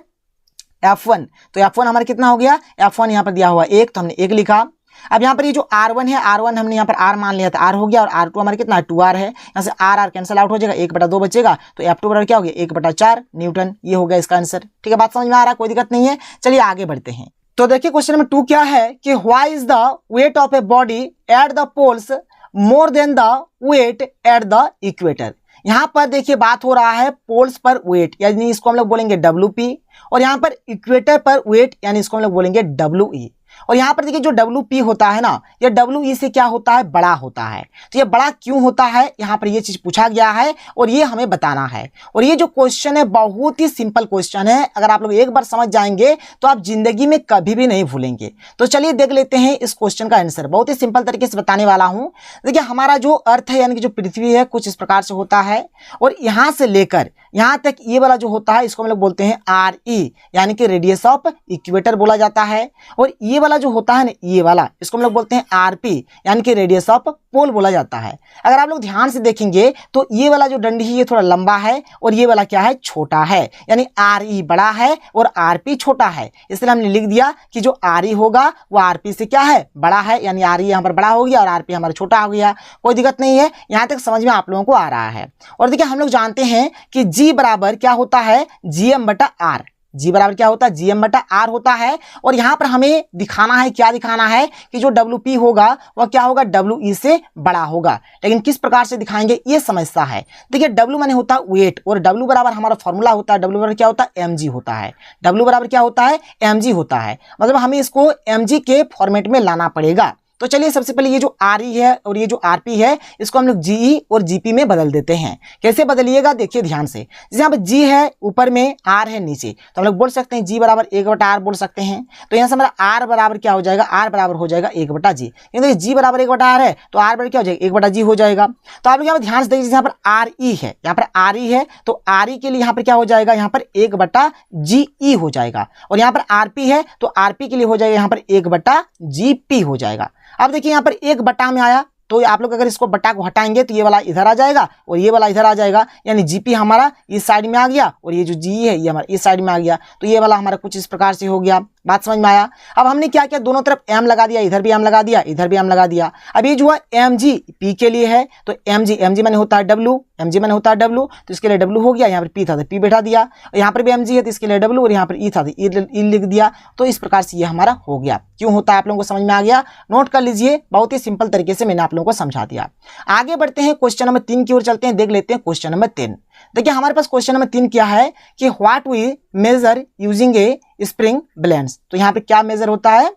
F1। तो F1 हमारा कितना हो गया, F1 यहाँ पर दिया हुआ 1 तो हमने 1 लिखा। अब यहाँ पर ये जो R1 है, R1 हमने यहाँ पर R मान लिया था, R हो गया, और R2 हमारा कितना है 2R है, यहाँ से R कैंसिल आउट हो जाएगा, 1/2 बचेगा, तो F2 बराबर क्या हो गया 1/4 न्यूटन। ये हो गया इसका आंसर। ठीक है, बात समझ में आ रहा है, कोई दिक्कत नहीं है। चलिए आगे बढ़ते हैं। तो देखिए क्वेश्चन नंबर 2 क्या है कि why is the weight of a body at the poles more than the weight at the equator. यहाँ पर देखिए बात हो रहा है पोल्स पर वेट, यानी इसको हम लोग बोलेंगे WP, और यहाँ पर इक्वेटर पर वेट, यानी इसको हम लोग बोलेंगे WE। और यहाँ पर देखिए जो WP होता है ना, ये WE से क्या होता है, बड़ा होता है। तो ये बड़ा क्यों होता है, यहाँ पर ये चीज पूछा गया है और ये हमें बताना है। और ये जो क्वेश्चन है बहुत ही सिंपल क्वेश्चन है, अगर आप लोग एक बार समझ जाएंगे तो आप जिंदगी में कभी भी नहीं भूलेंगे। तो चलिए देख लेते हैं इस क्वेश्चन का आंसर, बहुत ही सिंपल तरीके से बताने वाला हूं। देखिए हमारा जो अर्थ है यानी कि जो पृथ्वी है कुछ इस प्रकार से होता है, और यहां से लेकर यहां तक ये वाला जो होता है इसको हम लोग बोलते हैं RE, यानी कि रेडियस ऑफ इक्वेटर बोला जाता है। और ये वाला जो होता है ना, ये वाला, इसको हम लोग बोलते हैं RP, यानी कि रेडियस ऑफ पोल बोला जाता है। अगर आप लोग ध्यान से देखेंगे तो ये वाला जो डंडी है ये थोड़ा लंबा है और ये वाला क्या है, छोटा है, यानी RE बड़ा है और RP छोटा है। इसलिए हमने लिख दिया कि जो RE होगा वो RP से क्या है, बड़ा है, यानी RE यहाँ पर बड़ा हो गया और RP हमारा छोटा हो गया। कोई दिक्कत नहीं है, यहाँ तक समझ में आप लोगों को आ रहा है। और देखिए हम लोग जानते हैं कि G बराबर क्या होता है, GM/R। G बराबर क्या होता है, GM/R होता है। और यहाँ पर हमें दिखाना है, क्या दिखाना है कि जो WP होगा वह क्या होगा, WE से बड़ा होगा। लेकिन किस प्रकार से दिखाएंगे ये समस्या है। देखिए W माने होता है वेट, और W बराबर हमारा फॉर्मूला होता है, W बराबर क्या होता है, mg होता है। W बराबर क्या होता है, mg होता है, मतलब हमें इसको mg के फॉर्मेट में लाना पड़ेगा। तो चलिए सबसे पहले ये जो आर ई है और ये जो आरपी है इसको हम लोग जीई और जीपी में बदल देते हैं। कैसे बदलिएगा देखिए ध्यान से। जैसे यहाँ पर जी है ऊपर में, आर है नीचे, तो हम लोग बोल सकते हैं जी बराबर 1/r बोल सकते हैं। तो यहाँ से हमारा आर बराबर क्या हो जाएगा, आर बराबर हो जाएगा 1/g, क्योंकि जी बराबर 1/r है तो आर बराबर क्या हो जाएगा 1/g हो जाएगा। तो आप लोग यहाँ पर ध्यान से देखिए, यहाँ पर आर ई है, यहाँ पर आर ई है तो आर ई के लिए यहाँ पर क्या हो जाएगा, यहाँ पर 1/GE हो जाएगा, और यहाँ पर आरपी है तो आरपी के लिए हो जाएगा यहाँ पर 1/GP हो जाएगा। अब देखिए यहाँ पर 1/, में आया तो आप लोग अगर इसको बटा को हटाएंगे तो ये वाला इधर आ जाएगा और ये वाला इधर आ जाएगा, यानी जीपी हमारा इस साइड में आ गया और ये जो जी है ये हमारा इस साइड में आ गया। तो ये वाला हमारा कुछ इस प्रकार से हो गया। बात समझ में आया। अब हमने क्या किया, दोनों तरफ एम लगा दिया, इधर भी एम लगा दिया, इधर भी एम लगा दिया। अब ये जो है एम जी पी के लिए है तो एम जी मैंने होता है डब्ल्यू, एम जी मैंने होता है डब्ल्यू, तो इसके लिए डब्ल्यू हो गया। यहाँ पर पी था तो पी बैठा दिया, और यहाँ पर भी एम जी है तो इसके लिए डब्ल्यू, और यहाँ पर ई था तो ई लिख दिया। तो इस प्रकार से ये हमारा हो गया। क्यों होता है आप लोगों को समझ में आ गया, नोट कर लीजिए। बहुत ही सिंपल तरीके से मैंने आप लोगों को समझा दिया। आगे बढ़ते हैं, क्वेश्चन नंबर 3 की ओर चलते हैं। देख लेते हैं क्वेश्चन नंबर 3। देखिए हमारे पास क्वेश्चन नंबर 3 क्या है कि what we measure using a spring balance. तो यहाँ पे क्या मेजर होता है,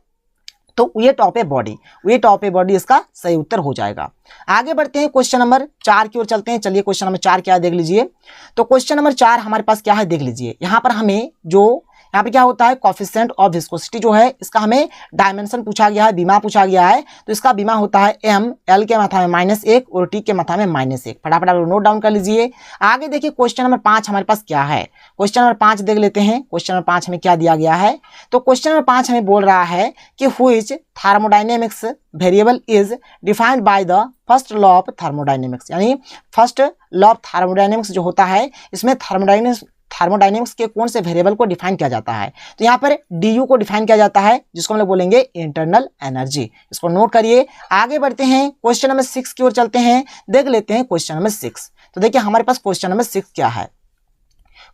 तो weight of a body, weight of a body इसका सही उत्तर हो जाएगा। आगे बढ़ते हैं, क्वेश्चन नंबर 4 की ओर चलते हैं। चलिए क्वेश्चन नंबर 4 क्या है देख लीजिए। तो क्वेश्चन नंबर 4 हमारे पास क्या है देख लीजिए। यहाँ पर हमें जो यहाँ पे क्या होता है, कोएफिशिएंट ऑफ विस्कोसिटी जो है इसका हमें डायमेंशन पूछा गया है, बीमा पूछा गया है। तो इसका बीमा होता है m, l के मात्रा में -1 और t के मात्रा में -1। फटाफट आप नोट डाउन कर लीजिए। आगे देखिए क्वेश्चन नंबर 5 हमारे पास क्या है। क्वेश्चन नंबर 5 देख लेते हैं। क्वेश्चन नंबर 5 में क्या दिया गया है, तो क्वेश्चन नंबर 5 हमें बोल रहा है कि which thermodynamics variable is defined by the first law of thermodynamics. यानी फर्स्ट लॉ ऑफ थर्मोडायनेमिक्स जो होता है इसमें थर्मोडायनेमिक्स के कौन से वेरिएबल को डिफाइन किया जाता है। तो यहाँ पर du को डिफाइन किया जाता है, जिसको हम लोग बोलेंगे इंटरनल एनर्जी। इसको नोट करिए। आगे बढ़ते हैं, क्वेश्चन नंबर 6 की ओर चलते हैं। देख लेते हैं क्वेश्चन नंबर 6। तो देखिए हमारे पास क्वेश्चन नंबर 6 क्या है।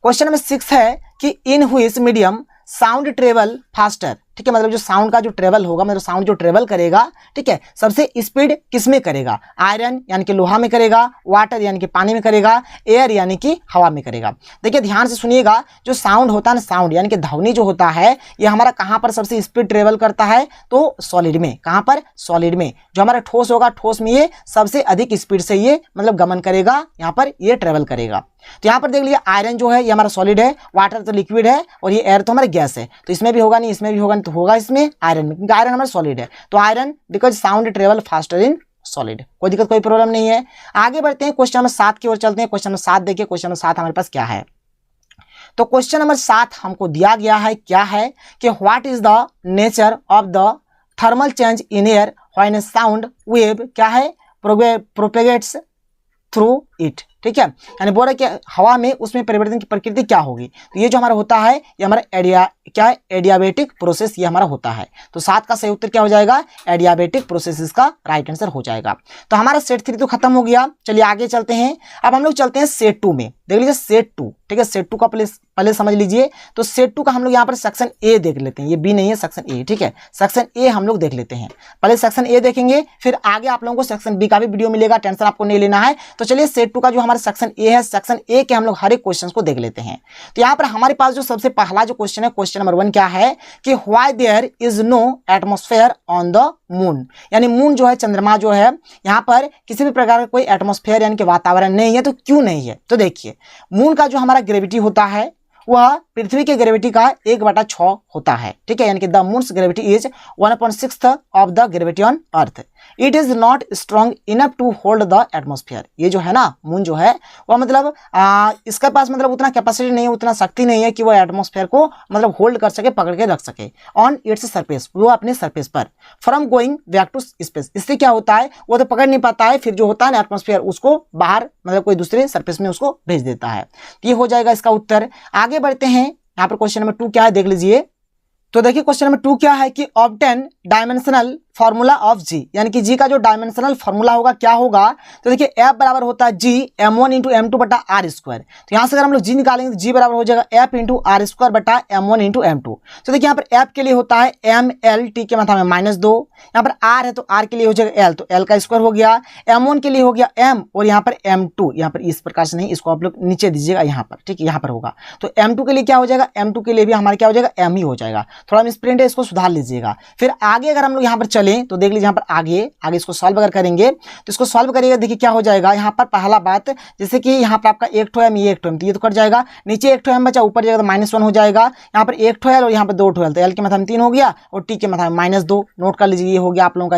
क्वेश्चन नंबर 6 है कि in which medium sound travel faster. ठीक है, मतलब जो साउंड का जो ट्रेवल होगा, मतलब साउंड जो ट्रेवल करेगा, ठीक है, सबसे स्पीड किस में करेगा, आयरन यानी कि लोहा में करेगा, वाटर यानी कि पानी में करेगा, एयर यानी कि हवा में करेगा। देखिए ध्यान से सुनिएगा, जो साउंड होता है ना, साउंड यानी कि ध्वनि जो होता है ये हमारा कहाँ पर सबसे स्पीड ट्रेवल करता है, तो सॉलिड में। कहाँ पर, सॉलिड में। जो हमारा ठोस होगा, ठोस में ये सबसे अधिक स्पीड से ये मतलब गमन करेगा, यहाँ पर ये ट्रेवल करेगा। तो यहाँ पर देख लीजिए आयरन जो है ये हमारा सॉलिड है, वाटर तो लिक्विड है, और ये एयर तो हमारा गैस है। तो इसमें भी होगा नहीं, इसमें भी होगा नहीं, तो होगा इसमें आयरन में, क्योंकि आयरन हमारा सॉलिड है। तो iron because sound travel faster in solid. कोई दिक्कत कोई प्रॉब्लम नहीं है। आगे बढ़ते हैं, क्वेश्चन नंबर 7 की ओर चलते हैं। क्वेश्चन नंबर 7 देखिए। क्वेश्चन नंबर 7 हमारे पास क्या है, तो क्वेश्चन नंबर 7 हमको दिया गया है क्या है कि what is the nature of the thermal change in air when A sound wave क्या है प्रोपेगेट्स थ्रू इट। ठीक है, यानी बोल रहे कि हवा में उसमें परिवर्तन की प्रकृति क्या होगी। तो ये जो हमारा होता है ये हमारा क्या है, एडियाबेटिक प्रोसेस ये हमारा होता है। तो 7 का सही उत्तर क्या हो जाएगा, एडियाबेटिक प्रोसेस इसका राइट आंसर हो जाएगा। तो हमारा सेट 3 तो खत्म हो गया। चलिए आगे चलते हैं। अब हम लोग चलते हैं सेट 2 में। देख लीजिए सेट 2। ठीक है, सेट 2 का पहले समझ लीजिए। तो सेट 2 का हम लोग यहाँ पर सेक्शन ए देख लेते हैं। ये बी नहीं है, सेक्शन ए। ठीक है, सेक्शन ए हम लोग देख लेते हैं। पहले सेक्शन ए देखेंगे, फिर आगे आप लोगों को सेक्शन बी का भी वीडियो मिलेगा, टेंशन आपको नहीं लेना है। तो चलिए सेट 2 का जो हमारा सेक्शन ए है, सेक्शन ए के हम लोग हर एक क्वेश्चन को देख लेते हैं। तो यहाँ पर हमारे पास जो सबसे पहला जो क्वेश्चन है, क्वेश्चन नंबर 1 क्या है कि why there is no atmosphere on the moon. यानी मून जो है, चंद्रमा जो है, यहाँ पर किसी भी प्रकार का कोई एटमॉस्फेयर यानी कि वातावरण नहीं है। तो क्यों नहीं है, तो देखिए मून का जो हमारा ग्रेविटी होता है वह पृथ्वी के ग्रेविटी का 1/6 होता है। ठीक है, यानी कि the moon's gravity is 1/6 of the gravity on earth. It is not strong enough to hold the atmosphere. ये जो है ना मून जो है वह मतलब इसके पास मतलब उतना कैपेसिटी नहीं है, उतना शक्ति नहीं है कि वह एटमॉस्फेयर को मतलब होल्ड कर सके, पकड़ के रख सके ऑन इट्स सरफेस, वो अपने सरफेस पर, from going back to space. इससे क्या होता है, वो तो पकड़ नहीं पाता है, फिर जो होता है ना एटमॉस्फेयर उसको बाहर मतलब कोई दूसरे सरफेस में उसको भेज देता है। ये हो जाएगा इसका उत्तर। आगे बढ़ते हैं, यहाँ पर क्वेश्चन नंबर 2 क्या है देख लीजिए। तो देखिए क्वेश्चन नंबर 2 क्या है कि ऑब्टेन डायमेंशनल फॉर्मूला ऑफ जी। यानी कि जी का जो डायमेंशनल फॉर्मूला होगा क्या होगा, तो देखिए एफ बराबर होता है जी m1 इंटू m2 बटा आर स्क्वायर। तो यहाँ से अगर हम लोग जी निकालेंगे तो जी बराबर हो जाएगा एफ इंटू आर स्क्वायर बटा m1 इंटू m2। तो देखिए यहाँ पर एफ के लिए होता है ml, टी के मात्रा में -2। यहाँ पर आर है तो आर के लिए हो जाएगा एल, तो एल का स्क्वायर हो गया। m1 के लिए हो गया m, और यहाँ पर m2, यहाँ पर इस प्रकार से नहीं, इसको आप लोग नीचे दीजिएगा यहाँ पर। ठीक है, यहाँ पर होगा। तो m2 के लिए क्या हो जाएगा, m2 के लिए भी हमारा क्या हो जाएगा, m ही हो जाएगा। थोड़ा मिसप्रिंट है, इसको सुधार लीजिएगा। फिर आगे अगर हम लोग यहाँ पर चलें तो देख लीजिए यहाँ पर आगे इसको सॉल्व अगर करेंगे तो इसको सॉल्व करिएगा, देखिए क्या हो जाएगा। यहाँ पर पहला बात, जैसे कि यहाँ पर आपका एक ठो एम, ये एक ठो एम, तो ये तो कट जाएगा, नीचे एक ठो एम बचा, ऊपर जाएगा तो -1 हो जाएगा। यहाँ पर एक ठो एल और यहाँ पर 2 ठो एल, तो एल के मात्रा में 3 हो गया और टी के मात्रा में -2। नोट कर लीजिए, ये हो गया आप लोगों का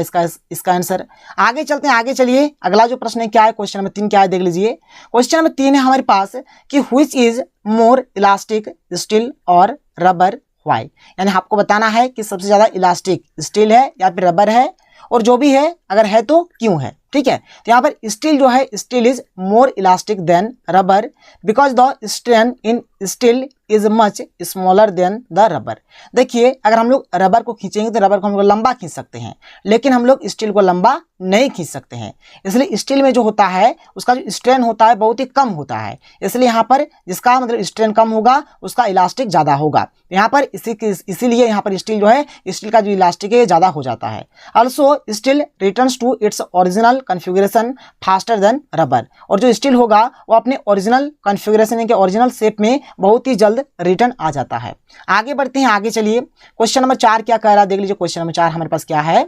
इसका आंसर। आगे चलते हैं, आगे चलिए अगला जो प्रश्न है क्या है, क्वेश्चन नंबर 3 क्या है देख लीजिए। क्वेश्चन नंबर 3 है हमारे पास कि which is more elastic, steel और रबर, व्हाई। यानी आपको बताना है कि सबसे ज्यादा इलास्टिक स्टील है या फिर रबर है, और जो भी है अगर है तो क्यों है। ठीक है, तो यहाँ पर स्टील जो है, steel is more elastic than rubber because the strain in steel is much smaller than the rubber. देखिए अगर हम लोग रबर को खींचेंगे तो रबर को हम लोग लंबा खींच सकते हैं, लेकिन हम लोग स्टील को लंबा नहीं खींच सकते हैं। इसलिए स्टील में जो होता है उसका जो स्ट्रेन होता है बहुत ही कम होता है, इसलिए यहाँ पर जिसका मतलब स्ट्रेन कम होगा उसका इलास्टिक ज्यादा होगा। यहाँ पर इसीलिए यहाँ पर स्टील जो है, स्टील का जो इलास्टिक है ज्यादा हो जाता है। Also steel returns to its original configuration faster than rubber, और जो स्टील होगा वो अपने ओरिजिनल कॉन्फ़िगरेशन यानी कि ओरिजिनल शेप में बहुत ही जल्द रिटर्न आ जाता है। आगे बढ़ते हैं, आगे चलिए क्वेश्चन नंबर 4 क्या कह रहा है देख लीजिए। क्वेश्चन नंबर 4 हमारे पास क्या है,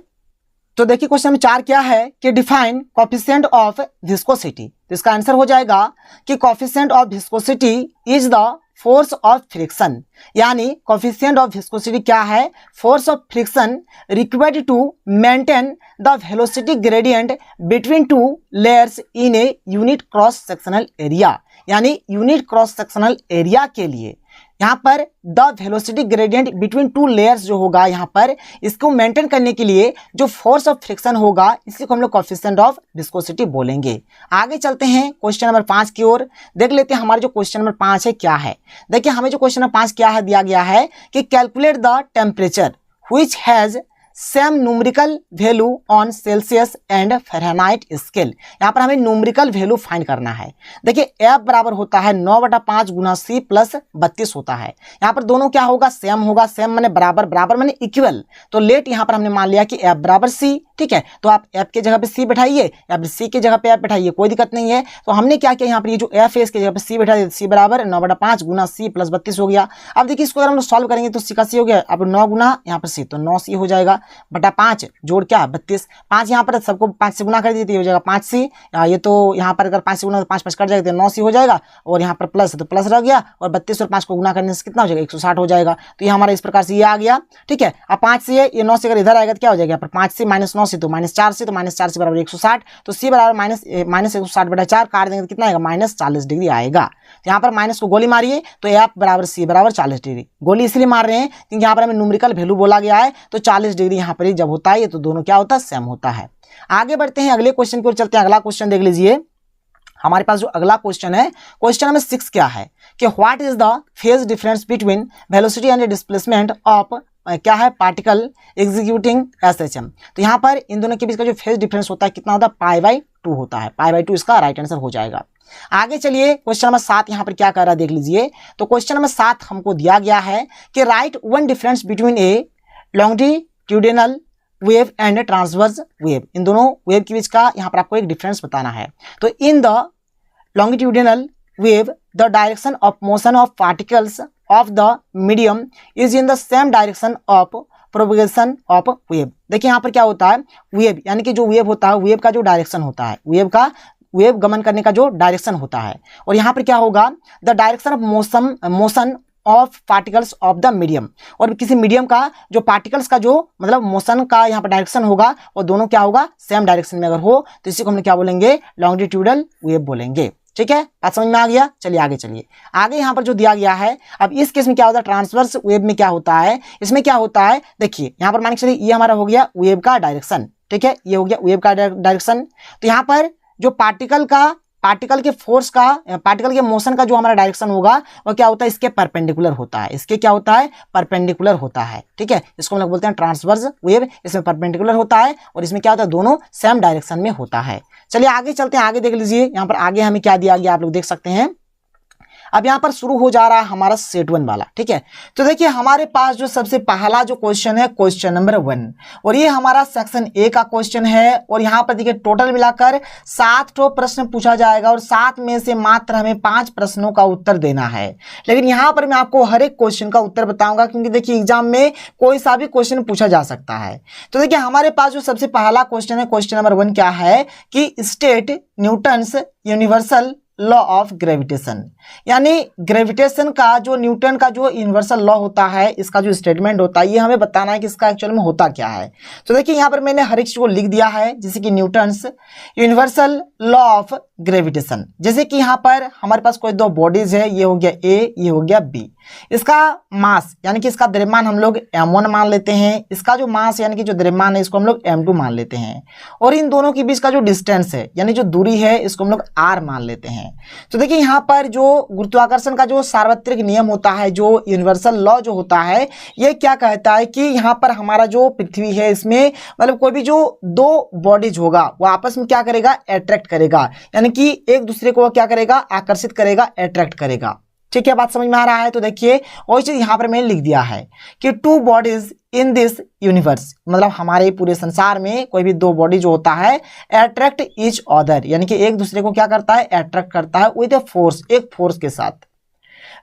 तो देखिए क्वेश्चन नंबर 4 क्या है कि डिफाइन कोएफिशिएंट ऑफ विस्कोसिटी। तो इसका आंसर हो जाएगा कि coefficient of viscosity is the force of friction. यानी कोएफिशिएंट ऑफ विस्कोसिटी क्या है, force of friction required to maintain the velocity gradient between two layers in a unit cross sectional area. यानी unit cross sectional area के लिए यहाँ पर the velocity gradient between two layers जो होगा, यहाँ पर इसको मेंटेन करने के लिए जो फोर्स ऑफ फ्रिक्शन होगा इसी को हम लोग कोएफिशिएंट ऑफ विस्कोसिटी बोलेंगे। आगे चलते हैं क्वेश्चन नंबर 5 की ओर, देख लेते हैं हमारे जो क्वेश्चन नंबर 5 है क्या है। देखिए हमें जो क्वेश्चन नंबर 5 क्या है दिया गया है कि calculate the temperature which has same numerical value on Celsius and Fahrenheit scale. यहाँ पर हमें न्यूमेरिकल वैल्यू फाइंड करना है। देखिए एफ बराबर होता है 9/5 गुना सी प्लस 32 होता है। यहाँ पर दोनों क्या होगा, सेम होगा। सेम माने बराबर, बराबर माने इक्वल। तो लेट यहाँ पर हमने मान लिया कि एफ बराबर सी। ठीक है, तो आप एफ के जगह पे सी बैठाइए या फिर सी के जगह पे एफ बैठाइए, कोई दिक्कत नहीं है। तो हमने क्या किया, यहाँ पर ये जो एफ है इसके जगह पे सी बैठा दिया, सी बराबर 9/5 गुना सी प्लस 32 हो गया। अब देखिए इसको अगर हम लोग सॉल्व करेंगे तो सी का सी हो गया, अब 9 गुना यहाँ पर सी, तो 9 सी हो जाएगा बटा 5 जोड़ क्या 32। 5 यहाँ पर सबको 5 से गुना कर दीजिए, हो जाएगा 5 सी। ये तो यहाँ पर अगर 5 से गुना तो 5 5 कट जाएगा, 9 सी हो जाएगा, और यहाँ पर प्लस तो प्लस रह गया, और 32 और 5 को गुना करने से कितना हो जाएगा 160 हो जाएगा। तो ये हमारा इस प्रकार से ये आ गया। ठीक है, अब 5 से ये 9 से अगर इधर आएगा तो क्या हो जाएगा, 5 से -9 से तो -4 से, तो -4 से बराबर 160, तो सी बराबर -160/4 काट देंगे तो कितना आएगा -40 डिग्री आएगा। तो यहाँ पर माइनस को गोली मारिए तो एफ बराबर सी बराबर 40 डिग्री। गोली इसलिए मार रहे हैं क्योंकि यहाँ पर हमें न्यूमेरिकल वैल्यू बोला गया है, तो 40 डिग्री यहाँ पर जब होता है तो दोनों क्या होता है, सेम होता है। आगे बढ़ते हैं, अगले क्वेश्चन की ओर चलते हैं। अगला क्वेश्चन देख लीजिए हमारे पास जो अगला क्वेश्चन है, क्वेश्चन नंबर 6 क्या है कि what is the phase difference between velocity and displacement of क्या है पार्टिकल एग्जीक्यूटिंग एसएचएम। तो यहाँ पर इन दोनों के बीच का जो फेज डिफरेंस होता है कितना होता है, π/2 होता है। π/2 इसका राइट आंसर हो जाएगा। आगे चलिए क्वेश्चन नंबर 7 यहाँ पर क्या कर रहा है देख लीजिए। तो क्वेश्चन नंबर 7 हमको दिया गया है कि write one difference between a longitudinal wave and transverse wave. इन दोनों वेव के बीच का यहाँ पर आपको एक डिफरेंस बताना है। तो in the longitudinal wave the direction of motion of particles of the medium is in the same direction of propagation of wave. देखिए यहाँ पर क्या होता है, वेव यानी कि जो वेव होता है, वेव का जो डायरेक्शन होता है, वेव गमन करने का जो डायरेक्शन होता है, और यहाँ पर क्या होगा, the direction of motion of particles of the medium. और किसी मीडियम का जो पार्टिकल्स का जो मतलब मोशन का यहाँ पर डायरेक्शन होगा वो दोनों क्या होगा, सेम डायरेक्शन में अगर हो तो इसी को हम क्या बोलेंगे, लॉन्गिट्यूडल वेव बोलेंगे। ठीक है, बात समझ में आ गया। चलिए आगे चलिए। आगे यहाँ पर जो दिया गया है, अब इस केस में क्या होता है, ट्रांसवर्स वेव में क्या होता है, इसमें क्या होता है, देखिए यहाँ पर मान के चलिए ये हमारा हो गया वेव का डायरेक्शन। ठीक है, ये हो गया वेव का डायरेक्शन। तो यहाँ पर जो पार्टिकल के फोर्स का, पार्टिकल के मोशन का जो हमारा डायरेक्शन होगा वो क्या होता है, इसके परपेंडिकुलर होता है। इसके क्या होता है, परपेंडिकुलर होता है। ठीक है, इसको हम लोग बोलते हैं ट्रांसवर्स वेव। इसमें परपेंडिकुलर होता है और इसमें क्या होता है, दोनों सेम डायरेक्शन में होता है। चलिए आगे चलते हैं, आगे देख लीजिए। यहाँ पर आगे हमें क्या दिया गया आप लोग देख सकते हैं। अब यहाँ पर शुरू हो जा रहा है हमारा सेट 1 वाला, ठीक है। तो देखिए हमारे पास जो सबसे पहला जो क्वेश्चन है क्वेश्चन नंबर 1, और ये हमारा सेक्शन ए का क्वेश्चन है। और यहाँ पर देखिए टोटल मिलाकर 7 तो प्रश्न पूछा जाएगा और 7 में से मात्र हमें 5 प्रश्नों का उत्तर देना है। लेकिन यहाँ पर मैं आपको हर एक क्वेश्चन का उत्तर बताऊंगा, क्योंकि देखिए एग्जाम में कोई सा भी क्वेश्चन पूछा जा सकता है। तो देखिए हमारे पास जो सबसे पहला क्वेश्चन है क्वेश्चन नंबर 1 क्या है कि state Newton's universal law of gravitation, यानी ग्रेविटेशन का जो न्यूटन का जो यूनिवर्सल लॉ होता है, इसका जो स्टेटमेंट होता है, ये हमें बताना है कि इसका एक्चुअल में होता क्या है। तो देखिए यहाँ पर मैंने हर एक चीज को लिख दिया है, जैसे कि Newton's universal law of gravitation. जैसे कि यहाँ पर हमारे पास कोई दो बॉडीज है, ये हो गया ए, ये हो गया बी। इसका मास यानी कि इसका द्रव्यमान हम लोग m1 मान लेते हैं, इसका जो मास यानी कि जो द्रव्यमान है इसको हम लोग m2 मान लेते हैं, और इन दोनों के बीच का जो डिस्टेंस है यानी जो दूरी है इसको हम लोग r मान लेते हैं। तो देखिए यहाँ पर जो गुरुत्वाकर्षण का जो सार्वत्रिक नियम होता है, जो यूनिवर्सल लॉ जो होता है, ये क्या कहता है कि यहाँ पर हमारा जो पृथ्वी है इसमें मतलब कोई भी जो दो बॉडीज होगा वो आपस में क्या करेगा, अट्रैक्ट करेगा, यानी कि एक दूसरे को क्या करेगा, आकर्षित करेगा, अट्रैक्ट करेगा। ठीक है, बात समझ में आ रहा है। तो देखिए वही चीज यहाँ पर मैंने लिख दिया है कि 2 बॉडीज इन दिस यूनिवर्स, मतलब हमारे पूरे संसार में कोई भी 2 बॉडी जो होता है अट्रैक्ट ईच अदर, यानी कि एक दूसरे को क्या करता है, अट्रैक्ट करता है विद ए फोर्स, एक फोर्स के साथ।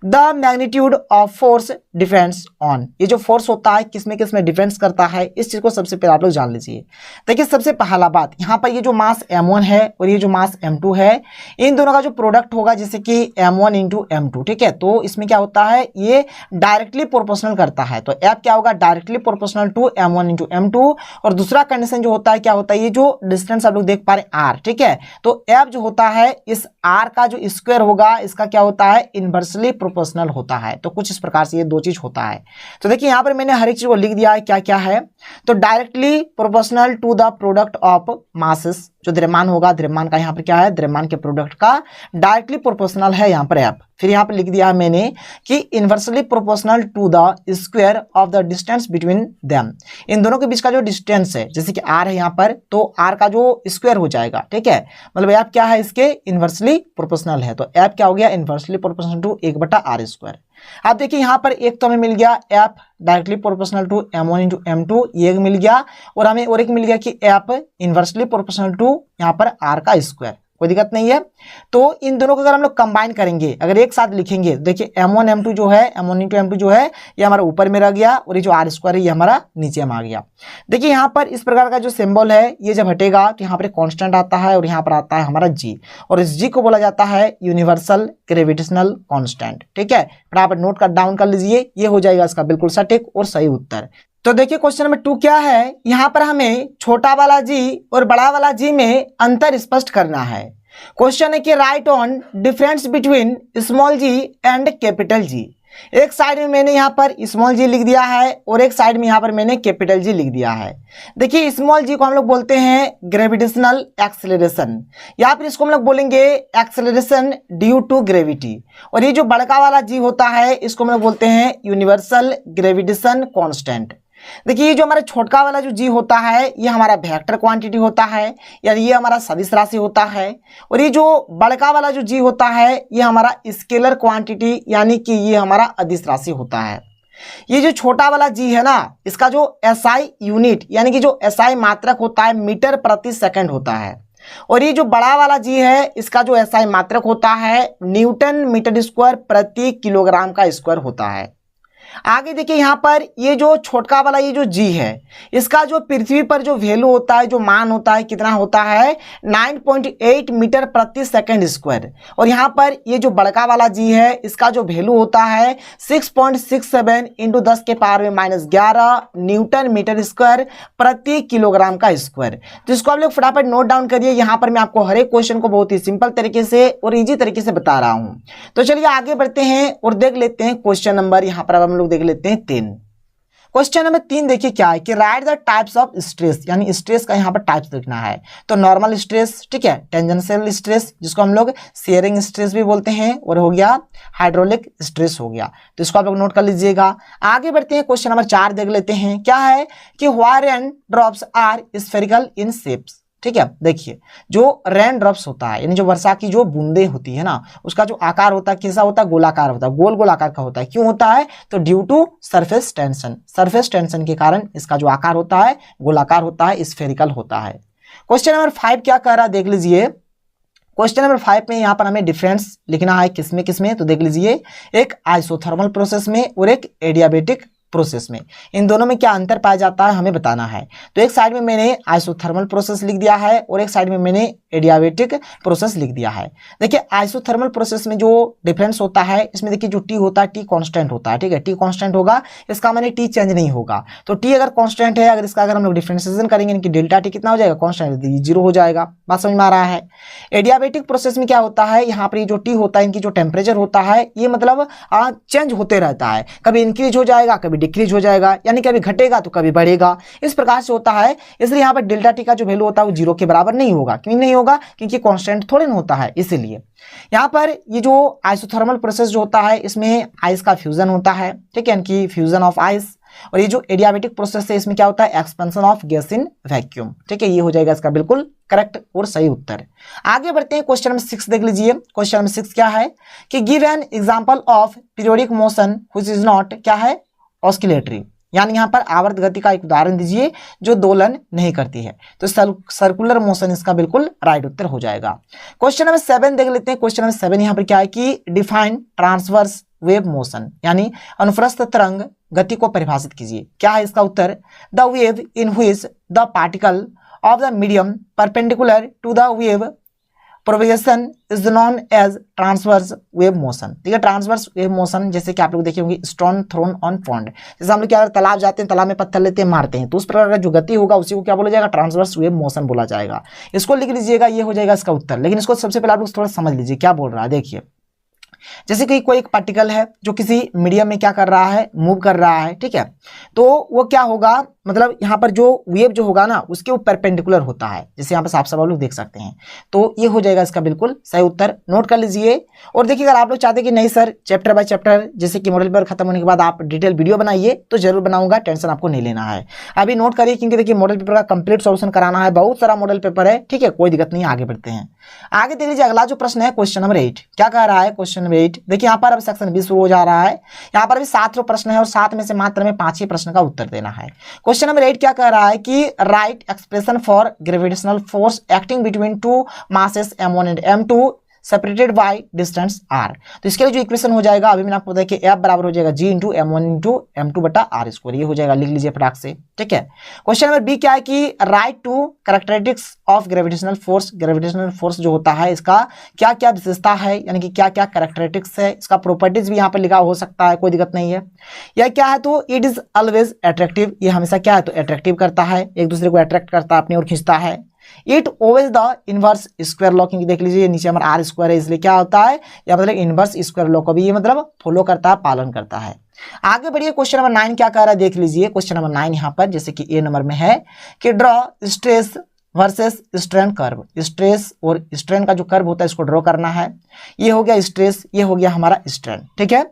The magnitude of force depends on, ये जो फोर्स होता है किसमें किसमें डिपेंड्स करता है, इस चीज को सबसे पहले आप लोग जान लीजिए। देखिए सबसे पहला बात यहाँ पर ये जो मास m1 है और ये जो मास m2 है, इन दोनों का जो प्रोडक्ट होगा जैसे कि m1 इंटू m2, ठीक है। तो इसमें क्या होता है, ये डायरेक्टली प्रोपोर्शनल करता है, तो F क्या होगा, directly proportional to m1 into m2। और दूसरा कंडीशन जो होता है क्या होता है, ये जो डिस्टेंस आप लोग देख पा रहे हैं r, ठीक है, तो F जो होता है इस r का जो स्क्वायर होगा इसका क्या होता है, इनवर्सली प्रोपोर्शनल होता है। तो कुछ इस प्रकार से ये 2 चीज होता है। तो देखिए यहाँ पर मैंने हर एक चीज को लिख दिया है क्या क्या है। तो directly proportional to the product of masses, जो द्रव्यमान होगा, द्रव्यमान का यहाँ पर क्या है, द्रव्यमान के प्रोडक्ट का डायरेक्टली प्रोपोर्शनल है यहाँ पर F। फिर यहाँ पर लिख दिया है मैंने कि inversely proportional to the square of the distance between them, इन दोनों के बीच का जो डिस्टेंस है जैसे कि r है यहाँ पर, तो r का जो स्क्वायर हो जाएगा, ठीक है, मतलब F क्या है, इसके इनवर्सली प्रोपोर्शनल है। तो F क्या हो गया, इनवर्सली प्रोपोर्शनल टू 1/r²। अब देखिए यहाँ पर एक तो हमें मिल गया F directly proportional to m1 into m2, ये एक मिल गया, और हमें और एक मिल गया कि F इनवर्सली प्रोपोर्शनल टू यहाँ पर r का स्क्वायर। कोई दिक्कत नहीं है। तो इन दोनों को अगर हम लोग कंबाइन करेंगे, अगर एक साथ लिखेंगे, देखिए m1 m2 जो है, m1 इंटू m2 जो है ये हमारा ऊपर में रह गया, और ये जो r² है ये हमारा नीचे में आ गया। देखिए यहाँ पर इस प्रकार का जो सिंबल है ये जब हटेगा तो यहाँ पर कांस्टेंट आता है और यहाँ पर आता है हमारा g, और इस g को बोला जाता है यूनिवर्सल ग्रेविटेशनल कांस्टेंट। ठीक है, फटाफट नोट कर डाउन कर लीजिए, ये हो जाएगा इसका बिल्कुल सटीक और सही उत्तर। तो देखिए क्वेश्चन नंबर 2 क्या है, यहाँ पर हमें छोटा वाला g और बड़ा वाला g में अंतर स्पष्ट करना है। क्वेश्चन है कि right on difference between small g and capital G। एक साइड में मैंने यहाँ पर स्मॉल g लिख दिया है और एक साइड में यहाँ पर मैंने कैपिटल G लिख दिया है। देखिए स्मॉल g को हम लोग बोलते हैं ग्रेविटेशनल एक्सेलरेशन, या फिर इसको हम लोग बोलेंगे एक्सेलरेशन ड्यू टू ग्रेविटी, और ये जो बड़का वाला g होता है इसको हम लोग बोलते हैं यूनिवर्सल ग्रेविटेशन कांस्टेंट। देखिए ये जो हमारा छोटका वाला जो g होता है ये हमारा वेक्टर क्वांटिटी होता है, यानी ये हमारा सदिश राशि होता है, और ये जो बड़का वाला जो g होता है ये हमारा स्केलर क्वांटिटी यानी कि ये हमारा अदिश राशि होता है। ये जो छोटा वाला g है ना, इसका जो SI यूनिट यानी कि जो SI मात्रक होता है मीटर प्रति सेकंड होता है, और ये जो बड़ा वाला g है इसका जो SI मात्रक होता है न्यूटन मीटर स्क्वायर प्रति किलोग्राम का स्क्वायर होता है। आगे देखिए यहाँ पर ये जो छोटका वाला ये जो g है इसका जो पृथ्वी पर जो वैल्यू होता है, जो मान होता है, कितना होता है 9.8 मीटर प्रति सेकंड स्क्वायर, और यहाँ पर ये जो बड़का वाला g है इसका जो वैल्यू होता है 6.67 इंटू 10 के पावर में -11 न्यूटन मीटर स्क्वायर प्रति किलोग्राम का स्क्वायर। तो इसको आप लोग फटाफट नोट डाउन करिए। यहाँ पर मैं आपको हर एक क्वेश्चन को बहुत ही सिंपल तरीके से और ईजी तरीके से बता रहा हूँ। तो चलिए आगे बढ़ते हैं और देख लेते हैं क्वेश्चन नंबर, यहाँ पर हम लोग देख लेते हैं 3। क्वेश्चन नंबर 3 देखिए क्या है कि write the types of stress, यानी स्ट्रेस का यहाँ पर टाइप्स लिखना है। तो नॉर्मल स्ट्रेस, ठीक है, टेंजेंशियल स्ट्रेस जिसको हम लोग शेयरिंग स्ट्रेस भी बोलते हैं, और हो गया हाइड्रोलिक स्ट्रेस हो गया। तो इसको आप लोग नोट कर लीजिएगा। आगे बढ़ते हैं क्वेश्चन नंबर 4 देख लेते हैं क्या है कि why are and drops are spherical in shapes. ठीक है। देखिए जो रेन ड्रॉप्स होता है यानी जो वर्षा की जो बूंदे होती है ना, उसका जो आकार होता है कैसा होता है, गोलाकार होता है, गोल गोल आकार का होता है। क्यों होता है, तो due to surface tension, surface tension के कारण इसका जो आकार होता है गोलाकार होता है, स्फेरिकल होता है। क्वेश्चन नंबर 5 क्या कह रहा है देख लीजिए। क्वेश्चन नंबर 5 में यहाँ पर हमें डिफरेंस लिखना है, किसमें किसमें, तो देख लीजिए एक आइसोथर्मल प्रोसेस में और एक एडियाबेटिक प्रोसेस में, इन दोनों में क्या अंतर पाया जाता है हमें बताना है। तो एक साइड में मैंने आइसोथर्मल प्रोसेस लिख दिया है और एक साइड में मैंने एडियाबेटिक प्रोसेस लिख दिया है। देखिए आइसोथर्मल प्रोसेस में जो डिफरेंस होता है इसमें देखिए जो टी होता है टी कांस्टेंट होता है, ठीक है, टी कांस्टेंट होगा, इसका माने टी चेंज नहीं होगा। तो टी अगर कांस्टेंट है, अगर इसका अगर हम लोग डिफरेंशिएशन करेंगे इनकी डेल्टा टी कितना हो जाएगा, कांस्टेंट, जीरो हो जाएगा। बात समझ में आ रहा है। एडियाबेटिक प्रोसेस में क्या होता है, यहाँ पर जो टी होता है इनकी जो टेम्परेचर होता है ये मतलब चेंज होते रहता है, कभी इंक्रीज हो जाएगा कभी डिक्रीज हो जाएगा, यानी कभी घटेगा तो कभी बढ़ेगा, इस प्रकार से होता है। इसलिए यहाँ पर डेल्टा टी का जो वैल्यू होता है वो जीरो के बराबर नहीं होगा। क्यों नहीं होगा, क्योंकि कांस्टेंट थोड़े ना होता है, इसीलिए यहाँ पर ये जो आइसोथर्मल प्रोसेस जो होता है इसमें आइस का फ्यूजन होता है, ठीक है, इनकी फ्यूजन ऑफ आइस। और ये जो एडियाबेटिक प्रोसेस है इसमें क्या होता है, expansion of gas in vacuum, ठीक है, ये हो जाएगा इसका बिल्कुल करेक्ट और सही उत्तर। आगे बढ़ते हैं, क्वेश्चन नंबर 6 देख लीजिए। क्वेश्चन नंबर 6 क्या है कि give an example of periodic motion which is not, क्या है, ऑस्किलेटरी, यानी यहाँ पर आवर्त गति का एक उदाहरण दीजिए जो दोलन नहीं करती है। तो सर्कुलर मोशन इसका बिल्कुल राइट उत्तर हो जाएगा। क्वेश्चन नंबर 7 देख लेते हैं। क्वेश्चन नंबर 7 यहाँ पर क्या है कि डिफाइन ट्रांसवर्स वेव मोशन, यानी अनुप्रस्थ तरंग गति को परिभाषित कीजिए। क्या है इसका उत्तर, the wave in which the particle of the medium perpendicular to the wave propagation is known as transverse wave motion, ठीक है। ट्रांसवर्स वेव मोशन जैसे कि आप लोग देखे होंगे स्टोन थ्रोन ऑन पॉन्ड, जैसे हम लोग क्या तालाब जाते हैं, तालाब में पत्थर लेते हैं मारते हैं, तो उस प्रकार का जो गति होगा उसी को क्या बोला जाएगा, ट्रांसवर्स वेव मोशन बोला जाएगा। इसको लिख लीजिएगा, ये हो जाएगा इसका उत्तर। लेकिन इसको सबसे पहले आप लोग थोड़ा समझ लीजिए क्या बोल रहा है। देखिए जैसे कि कोई एक पार्टिकल है जो किसी मीडियम में क्या कर रहा है, मूव कर रहा है, ठीक है, तो वो क्या होगा, मतलब यहाँ पर जो वेव जो होगा ना उसके ऊपर परपेंडिकुलर होता है, जैसे यहाँ पर साफ साफ आप लोग देख सकते हैं। तो ये हो जाएगा इसका बिल्कुल सही उत्तर, नोट कर लीजिए। और देखिए अगर आप लोग चाहते हैं कि नहीं सर चैप्टर बाय चैप्टर जैसे कि मॉडल पेपर खत्म होने के बाद आप डिटेल वीडियो बनाइए, तो जरूर बनाऊंगा, टेंशन आपको नहीं लेना है। अभी नोट करिए क्योंकि देखिए मॉडल पेपर का कंप्लीट सॉल्यूशन कराना है, बहुत सारा मॉडल पेपर है, ठीक है, कोई दिक्कत नहीं है। आगे बढ़ते हैं, आगे देख लीजिए अगला जो प्रश्न है क्वेश्चन नंबर 8 क्या कह रहा है। क्वेश्चन नंबर 8 देखिए यहाँ पर अब सेक्शन 20 शुरू हो जा रहा है। यहाँ पर भी 7 प्रश्न है और 7 में से मात्र में 5 ही प्रश्न का उत्तर देना है। क्वेश्चन नंबर 8 क्या कह रहा है कि right expression for gravitational force acting between two masses m1 and m2 separated by distance r। तो इसके लिए जो इक्वेशन हो जाएगा अभी मैंने आपको बताया कि F बराबर हो जाएगा G into m1 into m2 बटा r स्क्वायर, ये हो जाएगा, लिख लीजिए फटाक से, ठीक है। क्वेश्चन नंबर बी क्या है कि right to characteristics of gravitational force, gravitational force जो होता है इसका क्या क्या विशेषता है, यानी कि क्या क्या कैरेक्टरिस्टिक्स है, इसका प्रॉपर्टीज भी यहाँ पर लिखा हो सकता है, कोई दिक्कत नहीं है। यह क्या है, तो इट इज ऑलवेज अट्रैक्टिव, ये हमेशा क्या है, तो अट्रैक्टिव करता है, एक दूसरे को अट्रैक्ट करता है, अपनी ओर खींचता है। It ओवेज the inverse square law, क्योंकि देख लीजिए नीचे हमारा आर स्क्वायर है, इसलिए क्या होता है, या मतलब इनवर्स स्क्वायर लॉ को भी ये मतलब फॉलो करता है, पालन करता है। आगे बढ़िए, क्वेश्चन नंबर 9 क्या कह रहा है देख लीजिए। क्वेश्चन नंबर 9 यहाँ पर जैसे कि ए नंबर में है कि draw stress versus strain curve, stress और स्ट्रेन का जो कर्व होता है इसको ड्रॉ करना है। ये हो गया स्ट्रेस, ये हो गया हमारा स्ट्रेन, ठीक है।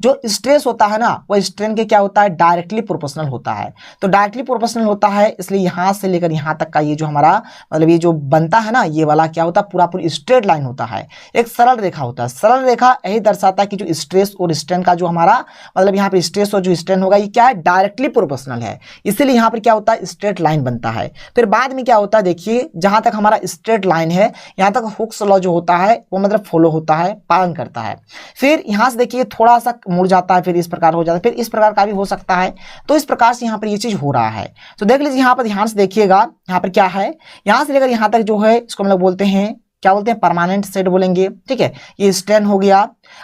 जो स्ट्रेस होता है ना वो स्ट्रेन के क्या होता है, डायरेक्टली प्रोपोर्शनल होता है। तो डायरेक्टली प्रोपोर्शनल होता है इसलिए यहां से लेकर यहां तक का ये जो हमारा मतलब ये जो बनता है ना ये वाला क्या होता है, पूरा पूरी स्ट्रेट लाइन होता है, एक सरल रेखा होता है। सरल रेखा यही दर्शाता है कि जो स्ट्रेस और स्ट्रेन का जो हमारा मतलब यहाँ पर स्ट्रेस और जो स्ट्रेन होगा ये क्या है, डायरेक्टली प्रोपोर्शनल है, इसीलिए यहाँ पर क्या होता है, स्ट्रेट लाइन बनता है। फिर बाद में क्या होता है, देखिए जहां तक हमारा स्ट्रेट लाइन है यहाँ तक हुक्स लॉ जो होता है वो मतलब फॉलो होता है, पालन करता है। फिर यहाँ से देखिए थोड़ा सा मुड़ जाता है, फिर इस प्रकार हो जाता है, फिर इस प्रकार का भी हो सकता है। तो इस प्रकार से यहाँ पर ये चीज हो रहा है। तो देख लीजिए यहाँ पर ध्यान से देखिएगा, यहाँ पर क्या है, यहाँ से लेकर यहाँ तक जो है इसको हम लोग बोलते हैं, क्या बोलते हैं, परमानेंट सेट बोलेंगे, ठीक है। ये स्ट्रेन हो गया।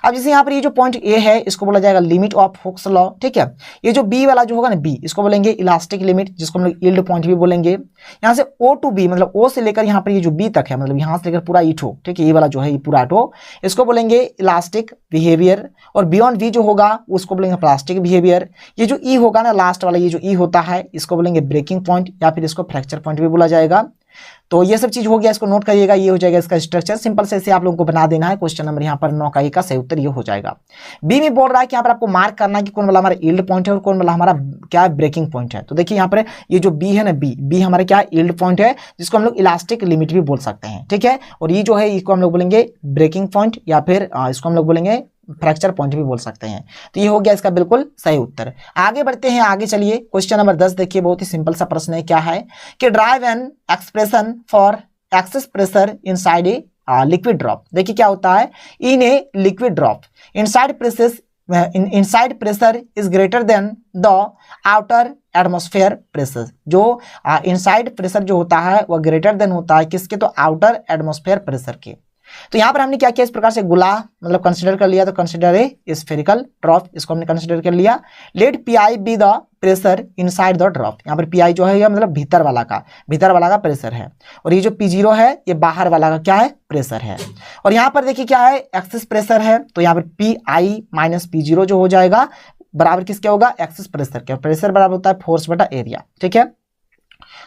अब जैसे यहाँ पर ये जो पॉइंट ए है इसको बोला जाएगा लिमिट ऑफ हुक्स लॉ, ठीक है। ये जो बी वाला जो होगा ना बी, इसको बोलेंगे इलास्टिक लिमिट, जिसको हम लोग यील्ड पॉइंट भी बोलेंगे। यहाँ से ओ टू बी मतलब ओ से लेकर यहाँ पर ये जो बी तक है मतलब यहाँ से लेकर पूरा ईठो, ठीक है, ये वाला जो है ये पूरा टो, इसको बोलेंगे इलास्टिक बिहेवियर। और बियॉन्ड वी जो होगा उसको बोलेंगे प्लास्टिक बिहेवियर। ये जो ई होगा ना लास्ट वाला, ये जो ई होता है इसको बोलेंगे ब्रेकिंग पॉइंट या फिर इसको फ्रैक्चर पॉइंट भी बोला जाएगा। तो ये सब चीज हो गया, इसको नोट करिएगा। ये हो जाएगा इसका स्ट्रक्चर, सिंपल से इसे आप लोगों को बना देना है। क्वेश्चन नंबर यहाँ पर 9 का का सही उत्तर ये हो जाएगा। बी में बोल रहा है कि यहाँ पर आपको मार्क करना है कि कौन वाला हमारा यील्ड पॉइंट है और कौन वाला हमारा क्या है ब्रेकिंग पॉइंट है। तो देखिए यहाँ पर ये जो बी है ना, बी हमारा क्या यील्ड पॉइंट है, जिसको हम लोग इलास्टिक लिमिट भी बोल सकते हैं, ठीक है। और ये जो है इसको हम लोग बोलेंगे ब्रेकिंग पॉइंट या फिर इसको हम लोग बोलेंगे फ्रैक्चर पॉइंट भी बोल सकते हैं। तो ये हो गया इसका बिल्कुल सही उत्तर। आगे बढ़ते हैं, आगे चलिए क्वेश्चन नंबर 10 देखिए, बहुत ही सिंपल सा प्रश्न है। क्या है कि derive an expression for excess pressure inside a liquid drop. देखिए क्या होता है, in a liquid drop inside pressure is greater than the outer atmosphere pressure. जो इनसाइड प्रेशर जो होता है वह ग्रेटर देन होता है किसके, तो आउटर एटमॉस्फेयर प्रेशर के। तो यहां पर हमने क्या किया, इस प्रकार से गुला मतलब कंसीडर कर लिया, तो कंसीडर ए स्फेरिकल ड्रॉप, इसको हमने कंसीडर कर लिया। Let P I be the pressure inside the drop. यहाँ पर पी आई जो है यह मतलब भीतर वाला का प्रेशर है, और ये जो P0 है ये बाहर वाला का क्या है, प्रेशर है। और यहाँ पर देखिए क्या है, एक्सेस प्रेशर है, तो यहाँ पर पी आई माइनस P0 जो हो जाएगा बराबर किसके होगा, एक्सेस प्रेशर के। प्रेशर बराबर होता है फोर्स बटा एरिया, ठीक है।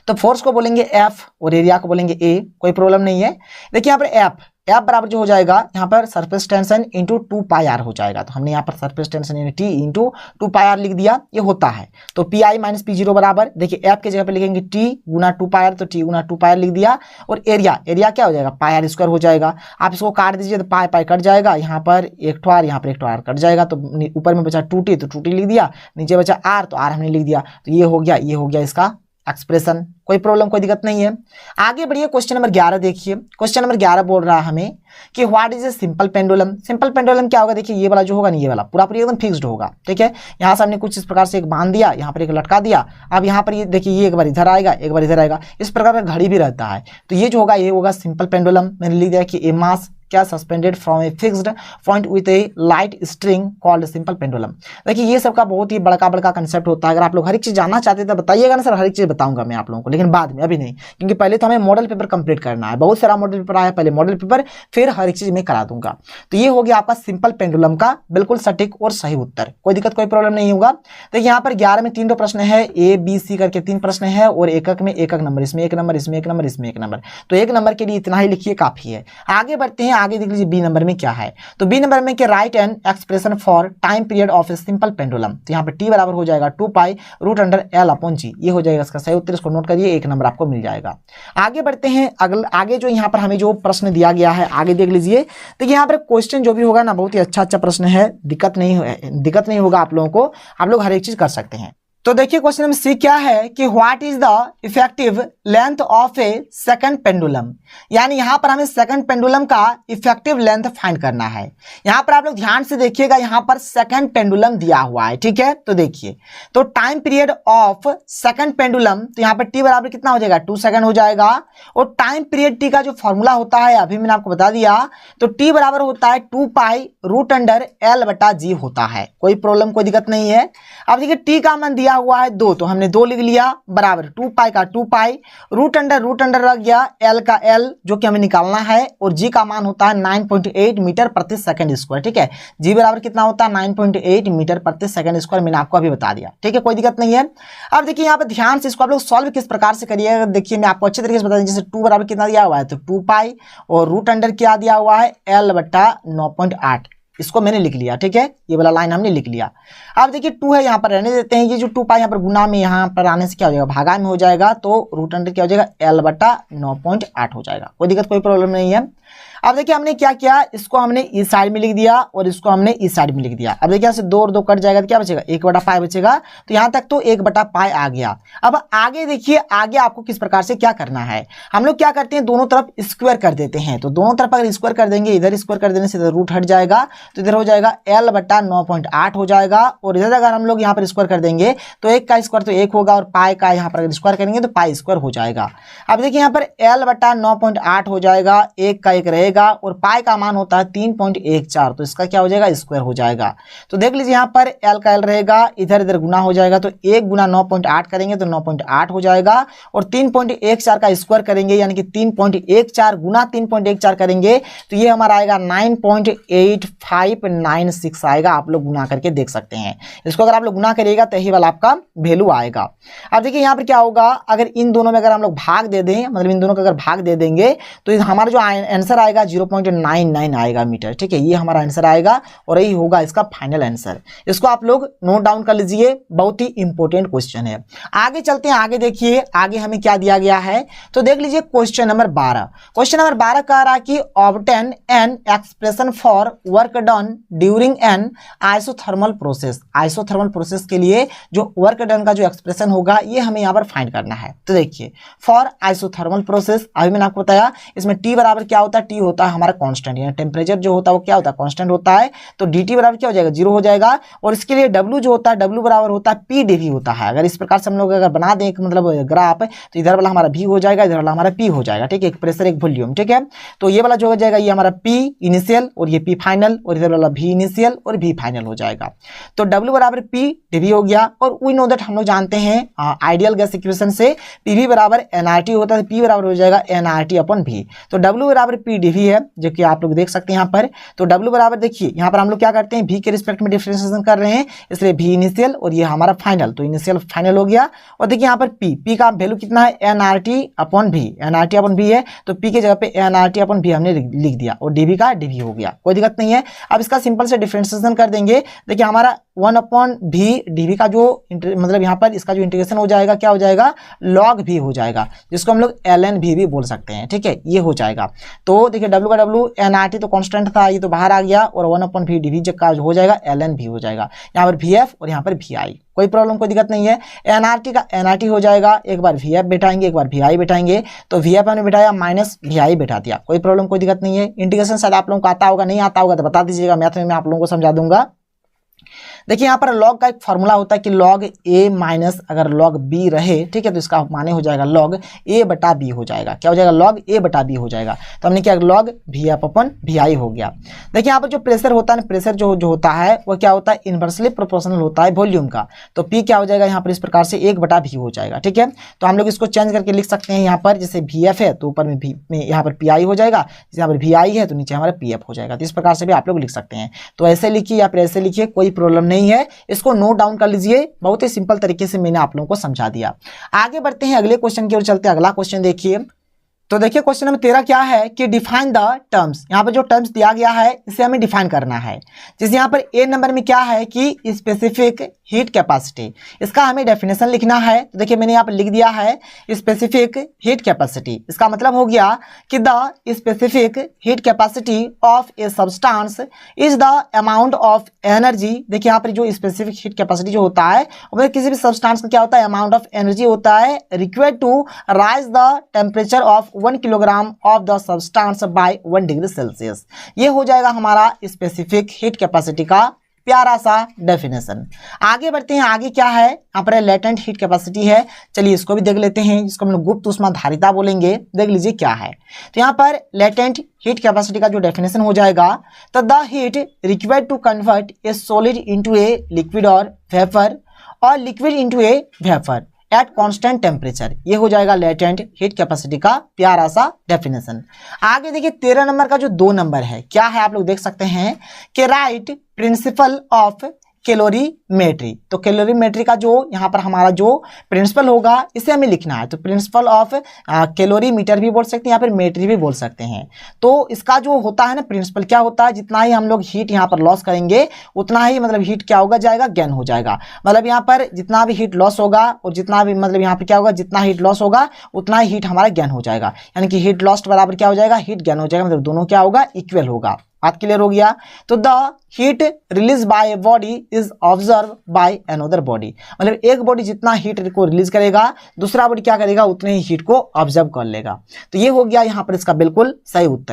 तो फोर्स को बोलेंगे F और एरिया को बोलेंगे A, कोई प्रॉब्लम नहीं है। देखिए यहाँ पर F बराबर जो हो जाएगा यहाँ पर surface tension into 2 pi r हो जाएगा। तो हमने यहाँ पर सरफेस टेंशन यानी T इंटू 2 पाई आर लिख दिया, ये होता है। तो पी आई माइनस P0 बराबर, देखिए F के जगह पे लिखेंगे T गुना 2 पाई आर, तो T गुना 2 पाई आर लिख दिया। और एरिया क्या हो जाएगा, पाई आर स्क्वायर हो जाएगा। आप इसको काट दीजिए तो पाई कट जाएगा, यहाँ पर एक ठो आर, यहाँ पर एक ठो आर कट जाएगा। तो ऊपर में बचा 2T, तो 2T लिख दिया, नीचे बचा R, तो R हमने लिख दिया। तो ये हो गया इसका एक्सप्रेशन, कोई प्रॉब्लम कोई दिक्कत नहीं है। आगे बढ़िए, क्वेश्चन नंबर 11 देखिए। क्वेश्चन नंबर 11 बोल रहा है हमें कि what is a simple pendulum. Simple pendulum क्या होगा, देखिए ये वाला जो होगा ना, ये वाला पूरा एकदम फिक्स्ड होगा, ठीक है। यहाँ से हमने कुछ इस प्रकार से एक बांध दिया, यहाँ पर एक लटका दिया। अब यहाँ पर ये देखिए, ये एक बार इधर आएगा, एक बार इधर आएगा, इस प्रकार का घड़ी भी रहता है। तो ये जो होगा ये होगा सिंपल पेंडुलम। मैंने लिख दिया कि ए मास क्या suspended from a fixed point with A light string called simple pendulum. देखिए ये सबका बहुत ही बड़ा कंसेप्ट होता है। अगर आप लोग हर एक चीज जानना चाहते हैं तो बताइएगा ना सर, हर एक चीज बताऊंगा मैं आप लोगों को, लेकिन बाद में, अभी नहीं, क्योंकि पहले तो हमें मॉडल पेपर कंप्लीट करना है। बहुत सारा मॉडल पेपर आया, पहले मॉडल पेपर, फिर हर एक चीज मैं करा दूंगा। तो ये हो गया आपका सिंपल पेंडुलम का बिल्कुल सटीक और सही उत्तर, कोई दिक्कत कोई प्रॉब्लम नहीं होगा। तो यहाँ पर 11 में 3 प्रश्न है, A B C करके 3 प्रश्न है, और एकक में एक नंबर, इसमें 1 नंबर, इसमें 1 नंबर, इसमें 1 नंबर। तो 1 नंबर के लिए इतना ही लिखिए, काफी है। आगे बढ़ते हैं, आगे देख लीजिए बी नंबर में क्या है। तो बी नंबर में क्या, write an expression for time period of a simple pendulum. तो यहाँ पर टी बराबर हो जाएगा 2 pi root under L upon G, ये हो जाएगा इसका सही उत्तर। इसको नोट करिए, 1 नंबर आपको मिल जाएगा। आगे बढ़ते हैं, आगे जो यहाँ पर हमें जो प्रश्न दिया गया है आगे देख लीजिए। देखिए यहाँ पर क्वेश्चन जो भी होगा ना, बहुत ही अच्छा प्रश्न है, दिक्कत नहीं होगा आप लोगों को, आप लोग हर एक चीज कर सकते हैं। तो देखिए क्वेश्चन नंबर सी क्या है कि what is the effective length of A second pendulum. यानी यहां पर हमें सेकंड पेंडुलम का इफेक्टिव लेंथ फाइंड करना है। यहां पर आप लोग ध्यान से देखिएगा, यहां पर सेकंड पेंडुलम दिया हुआ है, ठीक है। तो देखिए, तो time period of second pendulum, तो यहां पर टी बराबर कितना हो जाएगा, 2 सेकंड हो जाएगा। और टाइम पीरियड टी का जो फॉर्मूला होता है अभी मैंने आपको बता दिया, तो टी बराबर होता है 2 पाई रूट अंडर एल बटा जी होता है, कोई प्रॉब्लम कोई दिक्कत नहीं है। अब देखिए टी का मान दिया हुआ है 2, तो हमने 2 लिख लिया, बराबर 2 पाई का 2 पाई, रूट अंडर रह गया, एल का एल जो कि हमें निकालना है, और जी का मान होता है 9.8 मीटर प्रति सेकंड स्क्वायर, ठीक है। जी बराबर कितना होता है, 9.8 मीटर प्रति सेकंड स्क्वायर, मैंने आपको अभी बता दिया, ठीक है, कोई दिक्कत नहीं है। अब देखिए यहाँ पर ध्यान से इसको आप लोग सॉल्व किस प्रकार से करिएगा, देखिए मैं आपको अच्छे तरीके से बता दूं। जैसे 2 बराबर कितना दिया हुआ है, तो 2 पाई, और रूट अंडर क्या दिया हुआ है, एल बटा 9.8, इसको मैंने लिख लिया, ठीक है, ये वाला लाइन हमने लिख लिया। अब देखिए 2 है, यहाँ पर रहने देते हैं। ये जो 2 पाई यहाँ पर गुना में, यहाँ पर आने से क्या हो जाएगा, भागा में हो जाएगा, तो रूट अंडर क्या हो जाएगा, एल बटा 9.8 हो जाएगा, कोई दिक्कत कोई प्रॉब्लम नहीं है। अब देखिए हमने क्या किया, इसको हमने इस साइड में लिख दिया और इसको हमने इस साइड में लिख दिया। अब देखिए यहाँ से 2 और 2 कट जाएगा तो क्या बचेगा, 1 बटा पाई बचेगा। तो यहाँ तक तो 1 बटा पाई आ गया। अब आगे देखिए, आगे आपको किस प्रकार से क्या करना है, हम लोग क्या करते हैं, दोनों तरफ स्क्वायर कर देते हैं। तो दोनों तरफ अगर स्क्वायर कर देंगे, इधर स्क्वायर कर देने से इधर रूट हट जाएगा, तो इधर हो जाएगा एल बटा 9.8 हो जाएगा। और इधर अगर हम लोग यहाँ पर स्क्वायर कर देंगे तो 1 का स्क्वायर तो 1 होगा, और पाई का यहाँ पर अगर स्क्वायर करेंगे तो पाई स्क्वायर हो जाएगा। अब देखिए यहाँ पर एल बटा 9.8 हो जाएगा, 1 का एक रहेगा और पाई का मान होता है 3.14, तो इसका क्या हो जाएगा, स्क्वायर हो जाएगा। तो देख लीजिए यहाँ पर एल का एल रहेगा, इधर इधर गुना हो जाएगा, तो 1 गुना 9.8 करेंगे तो 9.8 हो जाएगा, और 3.14 का स्क्वायर करेंगे यानी कि 3.14 गुना 3.14 करेंगे तो ये हमारा आएगा 9.8596 आएगा। आप लोग गुना करके देख सकते हैं, इसको अगर आप लोग गुना करिएगा तो यही वाला आपका वैल्यू आएगा। अब देखिए यहाँ पर क्या होगा, अगर इन दोनों में अगर हम लोग भाग दे दें, मतलब इन दोनों का अगर भाग दे देंगे तो हमारा जो आंसर आएगा 0.99 आएगा मीटर। ठीक है, ये हमारा आंसर आएगा और यही होगा इसका फाइनल आंसर। इसको आप लोग नोट डाउन कर लीजिए, बहुत ही इंपॉर्टेंट क्वेश्चन है। आगे चलते हैं, आगे देखिए आगे हमें क्या दिया गया है। तो देख लीजिए क्वेश्चन नंबर 12। क्वेश्चन नंबर 12 कह रहा है कि obtain N expression for work done during an isothermal process. Isothermal process के लिए जो वर्क डन का जो एक्सप्रेशन होगा ये हमें यहाँ पर फाइंड करना है। तो देखिए फॉर आइसोथर्मल प्रोसेस, अभी मैंने आपको बताया इसमें टी बराबर क्या होता है, टी होता है हमारा कांस्टेंट, यानी टेम्परेचर जो होता है वो क्या होता है, कांस्टेंट होता है। तो डी टी बराबर क्या हो जाएगा, 0 हो जाएगा। और इसके लिए डब्ल्यू जो होता है, डब्ल्यू बराबर होता है पी डी वी होता है। अगर इस प्रकार से हम लोग अगर बना दें मतलब ग्राफ, तो इधर वाला हमारा भी हो जाएगा, इधर वाला हमारा पी हो जाएगा। ठीक है, एक प्रेशर एक वॉल्यूम। ठीक है, तो ये वाला जो हो जाएगा ये हमारा पी इनिशियल और ये पी फाइनल, और इधर वाला भी इनिशियल और भी फाइनल हो जाएगा। तो डब्ल्यू बराबर पी डी वी हो गया। और वी नो दैट हम लोग जानते हैं आइडियल गैस इक्वेशन से पी वी बराबर एनआरटी होता है, पी बराबर हो जाएगा एनआरटी अपन भी। तो डब्ल्यू बराबर पी डी वी है, जो कि आप लोग देख सकते हैं यहाँ पर। तो डब्ल्यू बराबर देखिए यहाँ पर हम लोग क्या करते हैं, भी के रिस्पेक्ट में डिफरेंशिएशन कर रहे हैं, इसलिए भी इनिशियल और ये हमारा फाइनल, तो इनिशियल फाइनल हो गया। और देखिए यहाँ पर पी का वैल्यू कितना है, एनआरटी अपन भी, एनआरटी अपन भी है, तो पी के जगह पे एनआरटी अपन भी हमने लिख दिया, और डीवी का डीवी हो गया, कोई दिक्कत नहीं है। अब इसका सिंपल से डिफरेंशिएशन कर देंगे। देखिए हमारा 1/v डीवी का जो मतलब यहाँ पर इसका जो इंटीग्रेशन हो जाएगा क्या हो जाएगा, लॉग भी हो जाएगा, जिसको हम लोग ln भी बोल सकते हैं। ठीक है, ये हो जाएगा। तो देखिए w का w nRT तो कांस्टेंट था, ये तो बाहर आ गया, और 1/v डीवी का हो जाएगा ln भी हो जाएगा। यहाँ पर vf और यहाँ पर vi, कोई प्रॉब्लम कोई दिक्कत नहीं है। nRT का nRT हो जाएगा, एक बार vf बैठाएंगे एक बार vi बैठाएंगे, तो vf हमने बैठाया माइनस vi बैठा दिया, कोई प्रॉब्लम कोई दिक्कत नहीं है। इंटीग्रेशन शायद आप लोगों को आता होगा, नहीं आता होगा तो बता दीजिएगा, मैथ में मैं आप लोगों को समझा दूंगा। देखिए यहाँ पर लॉग का एक फॉर्मूला होता है कि लॉग ए माइनस अगर लॉग बी रहे, ठीक है, तो इसका माने हो जाएगा लॉग ए बटा बी हो जाएगा। क्या हो जाएगा, लॉग ए बटा बी हो जाएगा। तो हमने क्या, log V F upon V I हो गया। देखिए यहाँ पर जो प्रेशर होता है, प्रेशर जो होता है वो क्या होता है, इनवर्सली प्रोपोर्शनल होता है वॉल्यूम का। तो पी क्या हो जाएगा यहाँ पर इस प्रकार से 1 बटा वी हो जाएगा। ठीक है, तो हम लोग इसको चेंज करके लिख सकते हैं। यहाँ पर जैसे वी एफ है तो ऊपर में यहाँ पर पी आई हो जाएगा, यहाँ पर वी आई है तो नीचे हमारा पी एफ हो जाएगा। तो इस प्रकार से भी आप लोग लिख सकते हैं। तो ऐसे लिखिए या फिर ऐसे लिखिए, कोई प्रॉब्लम नहीं है। इसको नोट डाउन कर लीजिए, बहुत ही सिंपल तरीके से मैंने आप लोगों को समझा दिया। आगे बढ़ते हैं, अगले क्वेश्चन की ओर चलते हैं। अगला क्वेश्चन देखिए। तो देखिए क्वेश्चन नंबर 13 क्या है कि डिफाइन द टर्म्स। यहाँ पर जो टर्म्स दिया गया है इसे हमें डिफाइन करना है। जैसे यहाँ पर ए नंबर में क्या है कि स्पेसिफिक हीट कैपेसिटी, इसका हमें डेफिनेशन लिखना है। तो देखिए मैंने यहाँ पर लिख दिया है स्पेसिफिक हीट कैपेसिटी। इसका मतलब हो गया कि the specific heat capacity of a substance is the amount of energy. देखिए यहाँ पर जो स्पेसिफिक हीट कैपेसिटी जो होता है वो किसी भी सब्सटेंस का क्या होता है, अमाउंट ऑफ एनर्जी होता है required to raise the temperature of 1 kilogram of the substance by 1 degree Celsius. ये हो जाएगा हमारा स्पेसिफिक हीट कैपेसिटी का प्यारा सा डेफिनेशन। आगे बढ़ते हैं, आगे क्या है, यहाँ पर लेटेंट हीट कैपेसिटी है। चलिए इसको भी देख लेते हैं, जिसको हम लोग गुप्त ऊष्माधारिता बोलेंगे। देख लीजिए क्या है। तो यहाँ पर लेटेंट हीट कैपेसिटी का जो डेफिनेशन हो जाएगा, तो the heat required to convert a solid into a liquid और वेपर, और liquid into a vapour at constant temperature. ये हो जाएगा लेटेंट हीट कैपेसिटी का प्यारा सा डेफिनेशन। आगे देखिए 13 नंबर का जो 2 नंबर है क्या है, आप लोग देख सकते हैं कि राइट प्रिंसिपल ऑफ कैलोरीमेट्री। तो कैलोरीमेट्री का जो यहाँ पर हमारा जो प्रिंसिपल होगा इसे हमें लिखना है। तो प्रिंसिपल ऑफ कैलोरीमीटर भी बोल सकते हैं, यहाँ पर मेट्री भी बोल सकते हैं। तो इसका जो होता है ना प्रिंसिपल, क्या होता है, जितना ही हम लोग हीट यहाँ पर लॉस करेंगे उतना ही मतलब हीट क्या होगा, जाएगा गेन हो जाएगा। मतलब यहाँ पर जितना भी हीट लॉस होगा और जितना भी मतलब यहाँ पर क्या होगा, जितना हीट लॉस होगा उतना ही हीट हमारा गेन हो जाएगा। यानी कि हीट लॉस्ट बराबर क्या हो जाएगा, हीट गेन हो जाएगा। मतलब दोनों क्या होगा, इक्वल होगा। बात क्लियर हो गया। तो the heat release by a body is observe by another body, मतलब एक बॉडी जितना हीट को रिलीज करेगा दूसरा बॉडी क्या करेगा, उतने ही हीट को ऑब्जर्व कर लेगा। तो ये हो गया यहाँ पर इसका बिल्कुल सही उत्तर है।